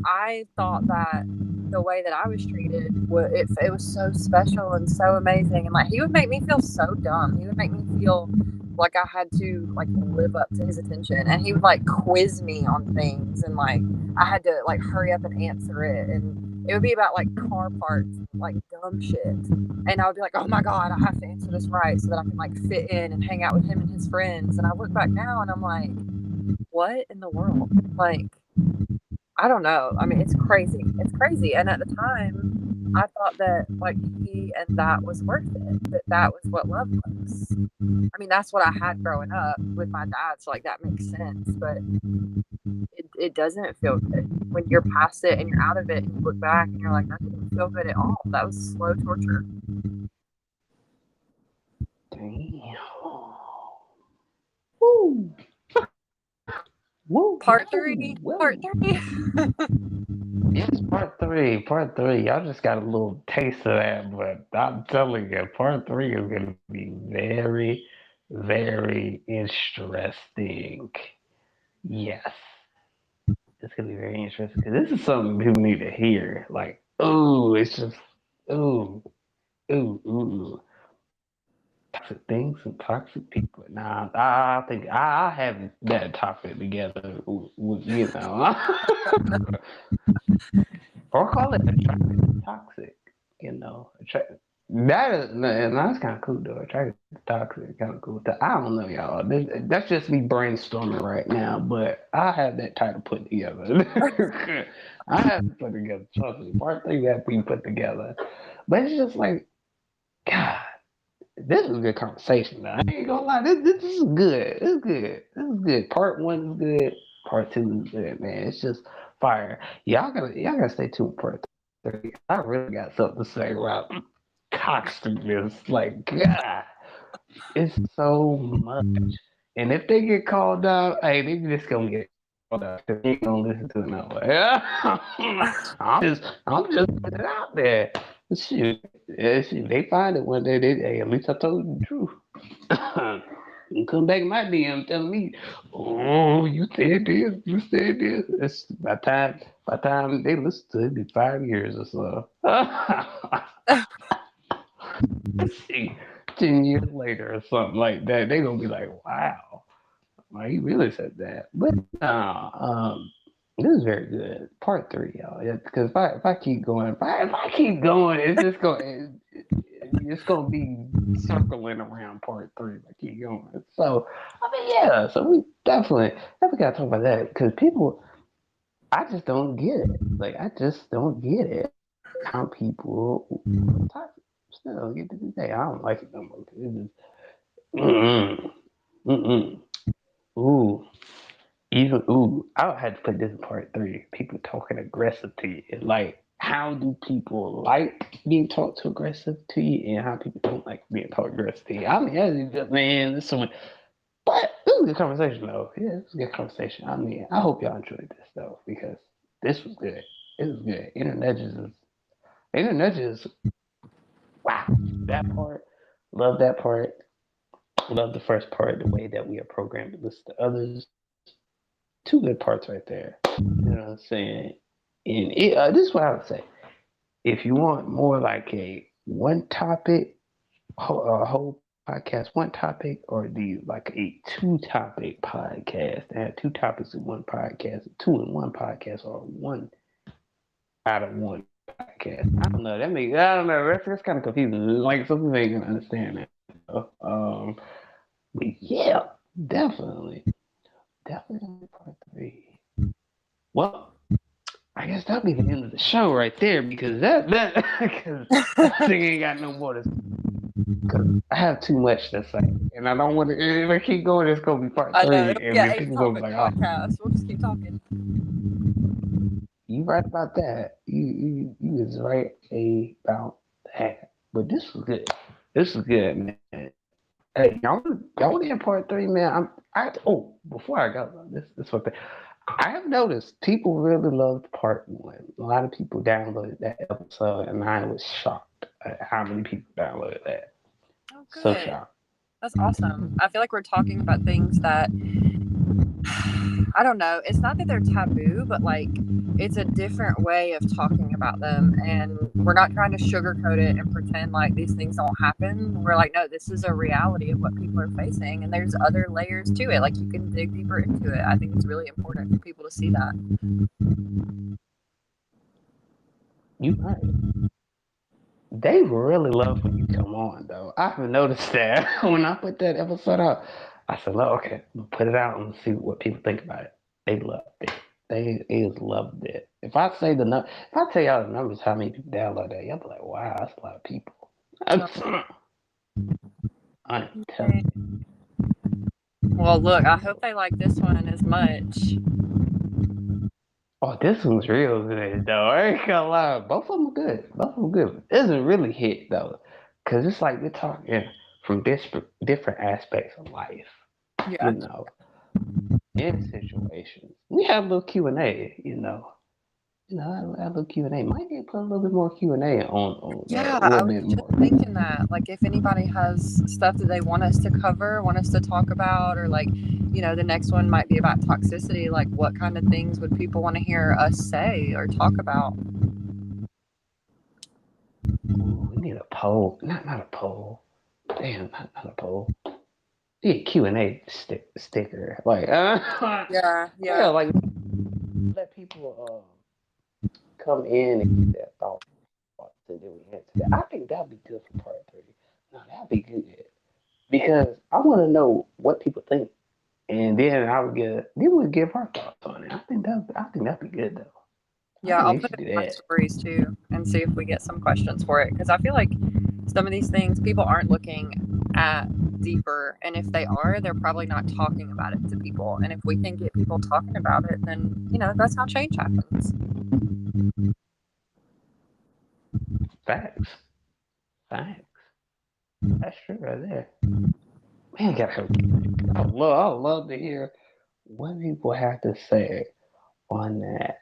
S2: I thought that the way that I was treated it was so special and so amazing, and like he would make me feel so dumb. He would make me feel like I had to like live up to his attention, and he would like quiz me on things, and like I had to like hurry up and answer it, and it would be about like car parts, like dumb shit, and I would be like, oh my god, I have to answer this right so that I can like fit in and hang out with him and his friends. And I look back now and I'm like, what in the world? Like, I don't know. I mean, it's crazy. It's crazy. And at the time, I thought that like he and that was worth it. That was what love was. I mean, that's what I had growing up with my dad, so like that makes sense. But it doesn't feel good when you're past it and you're out of it and you look back and you're like, that didn't feel good at all. That was slow torture.
S1: Damn. Woo. Woo.
S2: Part three.
S1: Woo.
S2: Part three.
S1: Yes, part three. Part three. Y'all just got a little taste of that, but I'm telling you, part three is gonna be very, very interesting. Yes, it's gonna be very interesting because this is something people need to hear. Like, ooh, it's just, ooh, ooh. Toxic things and toxic people. Nah, I think I have that topic together or call it attracted to toxic. Attract. That is, and that's kind of cool though. Attracted to toxic, kind of cool. I don't know, y'all. That's just me brainstorming right now, but I have that title put together. I have to put together. Trust me, part three got to be put together. But it's just like, God, this is a good conversation. Though. I ain't gonna lie, this is good. This is good. This is good. Part one is good. Part two is good, man. It's just fire. Y'all gotta stay tuned for part three. I really got something to say about toxicness. Like, God, it's so much. And if they get called out, hey, they just gonna get called out. They ain't gonna listen to it no way. I'm just putting it out there. Shoot, yeah, shoot, they find it one day. Hey, at least I told you the truth. You come back in my DM telling me, oh, you said this, you said this. It's by the time they listen to it, it'd be 5 years or so. See, 10 years later or something like that, they gonna be like, wow, well, he really said that. But this is very good. Part three, y'all. Yeah, because if I keep going, if I keep going, it's gonna be circling around part three if I keep going. So I mean, yeah. So we definitely gotta talk about that because people, I just don't get it. Like I just don't get it. How people talk. Still get to this day. I don't like it no more. It's just, mm-mm, mm-mm. Ooh, I had to put this in part three. People talking aggressive to you. Like, how do people like being talked to aggressive to you, and how people don't like being talked aggressive to you? I mean, man, this one. But this was a good conversation, though. Yeah, this was a good conversation. I mean, I hope y'all enjoyed this, though, because this was good. It was good. Internet is wow. That part, love that part. Love the first part, the way that we are programmed to listen to others. Two good parts right there. You know what I'm saying? And this is what I would say. If you want more like a one topic, whole podcast, one topic, or do you like a two topic podcast? And two topics in one podcast, two in one podcast, or one out of one podcast. I don't know. I don't know. That's kind of confusing. Like some people ain't gonna understand that. But yeah, definitely, definitely part three. Well, I guess that'll be the end of the show right there because that because that thing ain't got no more to. because I have too much to say, and I don't want to. If I keep going, it's gonna be part
S2: I know
S1: three,
S2: it'll be
S1: and
S2: an
S1: then people gonna be
S2: 8-topic
S1: like, "Oh,
S2: podcast. We'll just keep talking.
S1: you right about that. You was right about that." But this was good. This is good, man. Hey, y'all want to part three, man? Before I go, this one thing. I have noticed people really loved part one. A lot of people downloaded that episode, and I was shocked at how many people downloaded that.
S2: Oh,
S1: So
S2: good.
S1: shocked.
S2: That's awesome. I feel like we're talking about things that I don't know. It's not that they're taboo, but like it's a different way of talking about them. And we're not trying to sugarcoat it and pretend like these things don't happen. We're like, no, this is a reality of what people are facing. And there's other layers to it. Like you can dig deeper into it. I think it's really important for people to see that.
S1: You right. They really love when you come on, though. I've noticed that when I put that episode out. I said, "Well, okay, I'm gonna put it out and see what people think about it." They loved it. They is loved it. If I say if I tell y'all the numbers, how many people download that, y'all be like, "Wow, that's a lot of people." I'm telling you.
S2: Well, look, I hope they like this one as much.
S1: Oh, this one's real good though. I ain't gonna lie. Both of them are good. Both of them good. This is really hit though, cause it's like we're talking from different aspects of life. You
S2: Yeah.
S1: know, in situations. We have a little Q and A. A little Q and A. Might need to put a little bit more Q and A on
S2: Yeah,
S1: a
S2: I
S1: little
S2: was
S1: bit
S2: just
S1: more.
S2: thinking that. Like, if anybody has stuff that they want us to cover, want us to talk about, or like, the next one might be about toxicity. Like, what kind of things would people want to hear us say or talk about?
S1: Ooh, we need a poll. Not a poll. Damn, not a poll. We need a Q and A sticker. Like,
S2: Yeah,
S1: yeah,
S2: yeah,
S1: like let people come in and get their thoughts, and then we answer that. I think that'd be good for part three. No, that'd be good because I want to know what people think, and then we would give our thoughts on it. I think that'd be good though. I
S2: yeah.
S1: think
S2: I'll
S1: we
S2: put
S1: should
S2: it
S1: do
S2: in my
S1: that.
S2: stories too and see if we get some questions for it. Because I feel like some of these things people aren't looking at deeper. And if they are, they're probably not talking about it to people. And if we can get people talking about it, then, that's how change happens.
S1: Facts, facts. That's true right there. Man, I love to hear what people have to say on that.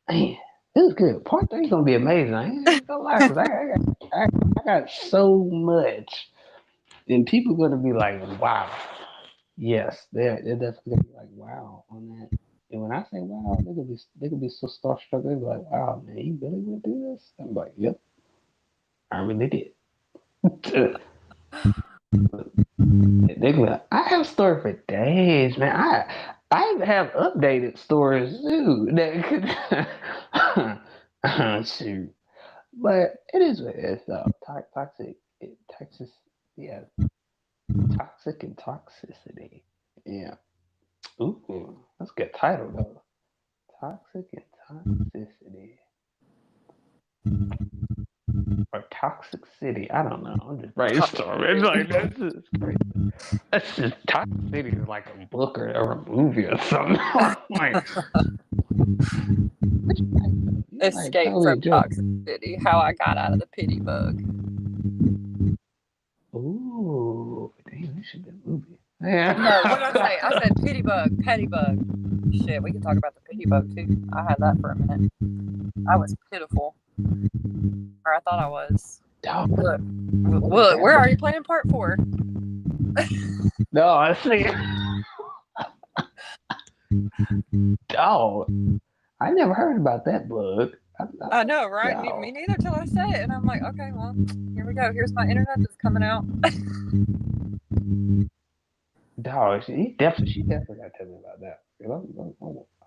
S1: Man, this is good. Part three is gonna be amazing. I ain't gonna lie, cause I got so much, and people gonna be like, "Wow, yes." They're definitely gonna be like, "Wow" on that. And when I say "Wow," they gonna be so starstruck. They be like, "Wow, man, you really went through this?" I'm like, "Yep, I really did." They go, I have a story for days, man. I have updated stories too. That could shoot, but it is what it is though. Toxic, yeah, toxic and toxicity. Yeah. Ooh, that's a good title though. Toxic and toxicity. Or Toxic City. I don't know. I'm just brainstorming. Like that's just crazy. That's just Toxic City is like a book or a movie or something. Like, what you like
S2: Escape
S1: totally
S2: from
S1: joking.
S2: toxicity. How I got out of the pity bug.
S1: Ooh, damn, this should be a movie.
S2: No, what did I say?
S1: Yeah.
S2: I said pity bug, petty bug. Shit, we can talk about the pity bug too. I had that for a minute. I was pitiful, or I thought I was.
S1: Dog,
S2: Look,
S1: what is
S2: look,
S1: that?
S2: we're already playing part 4.
S1: No, I see. Dog, I never heard about that book.
S2: I know, right? Me
S1: Dog,
S2: neither till I say it, and I'm like, okay, well, here we go. Here's my internet that's coming out.
S1: dog, she definitely got to tell me about that.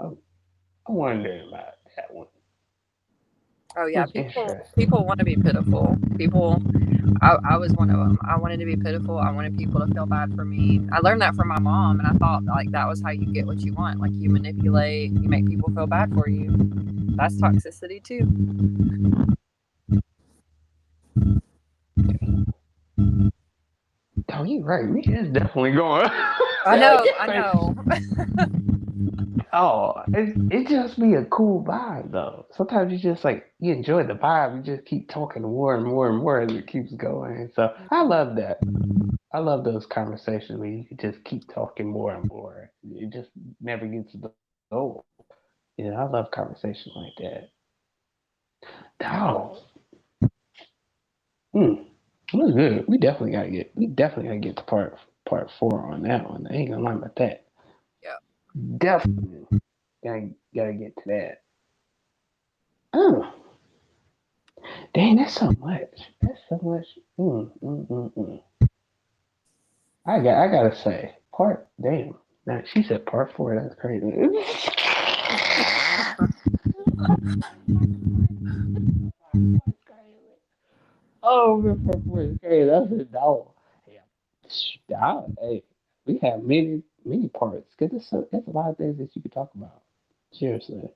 S1: I'm wondering about that one.
S2: Oh yeah,
S1: It's interesting.
S2: people want to be pitiful. I was one of them. I wanted to be pitiful. I wanted people to feel bad for me. I learned that from my mom, and I thought like that was how you get what you want. Like you manipulate, you make people feel bad for you. That's toxicity too.
S1: Oh, you're right. We is definitely going.
S2: I know, I
S1: Like,
S2: know.
S1: oh, it just be a cool vibe though. Sometimes you just like you enjoy the vibe. You just keep talking more and more and more as it keeps going. So I love that. I love those conversations where you can just keep talking more and more. It just never gets old. You know, I love conversations like that. Oh, hmm. That's good. We definitely gotta get to part 4 on that one. I ain't gonna lie about that.
S2: Yeah.
S1: Definitely gotta get to that. Oh, dang, that's so much. That's so much. Mm. I gotta say, damn. Now she said part 4. That's crazy. Oh, man, part 4 is crazy. That's a dog. Yeah. Hey, we have many parts. Cause there's a lot of things that you could talk about. Seriously.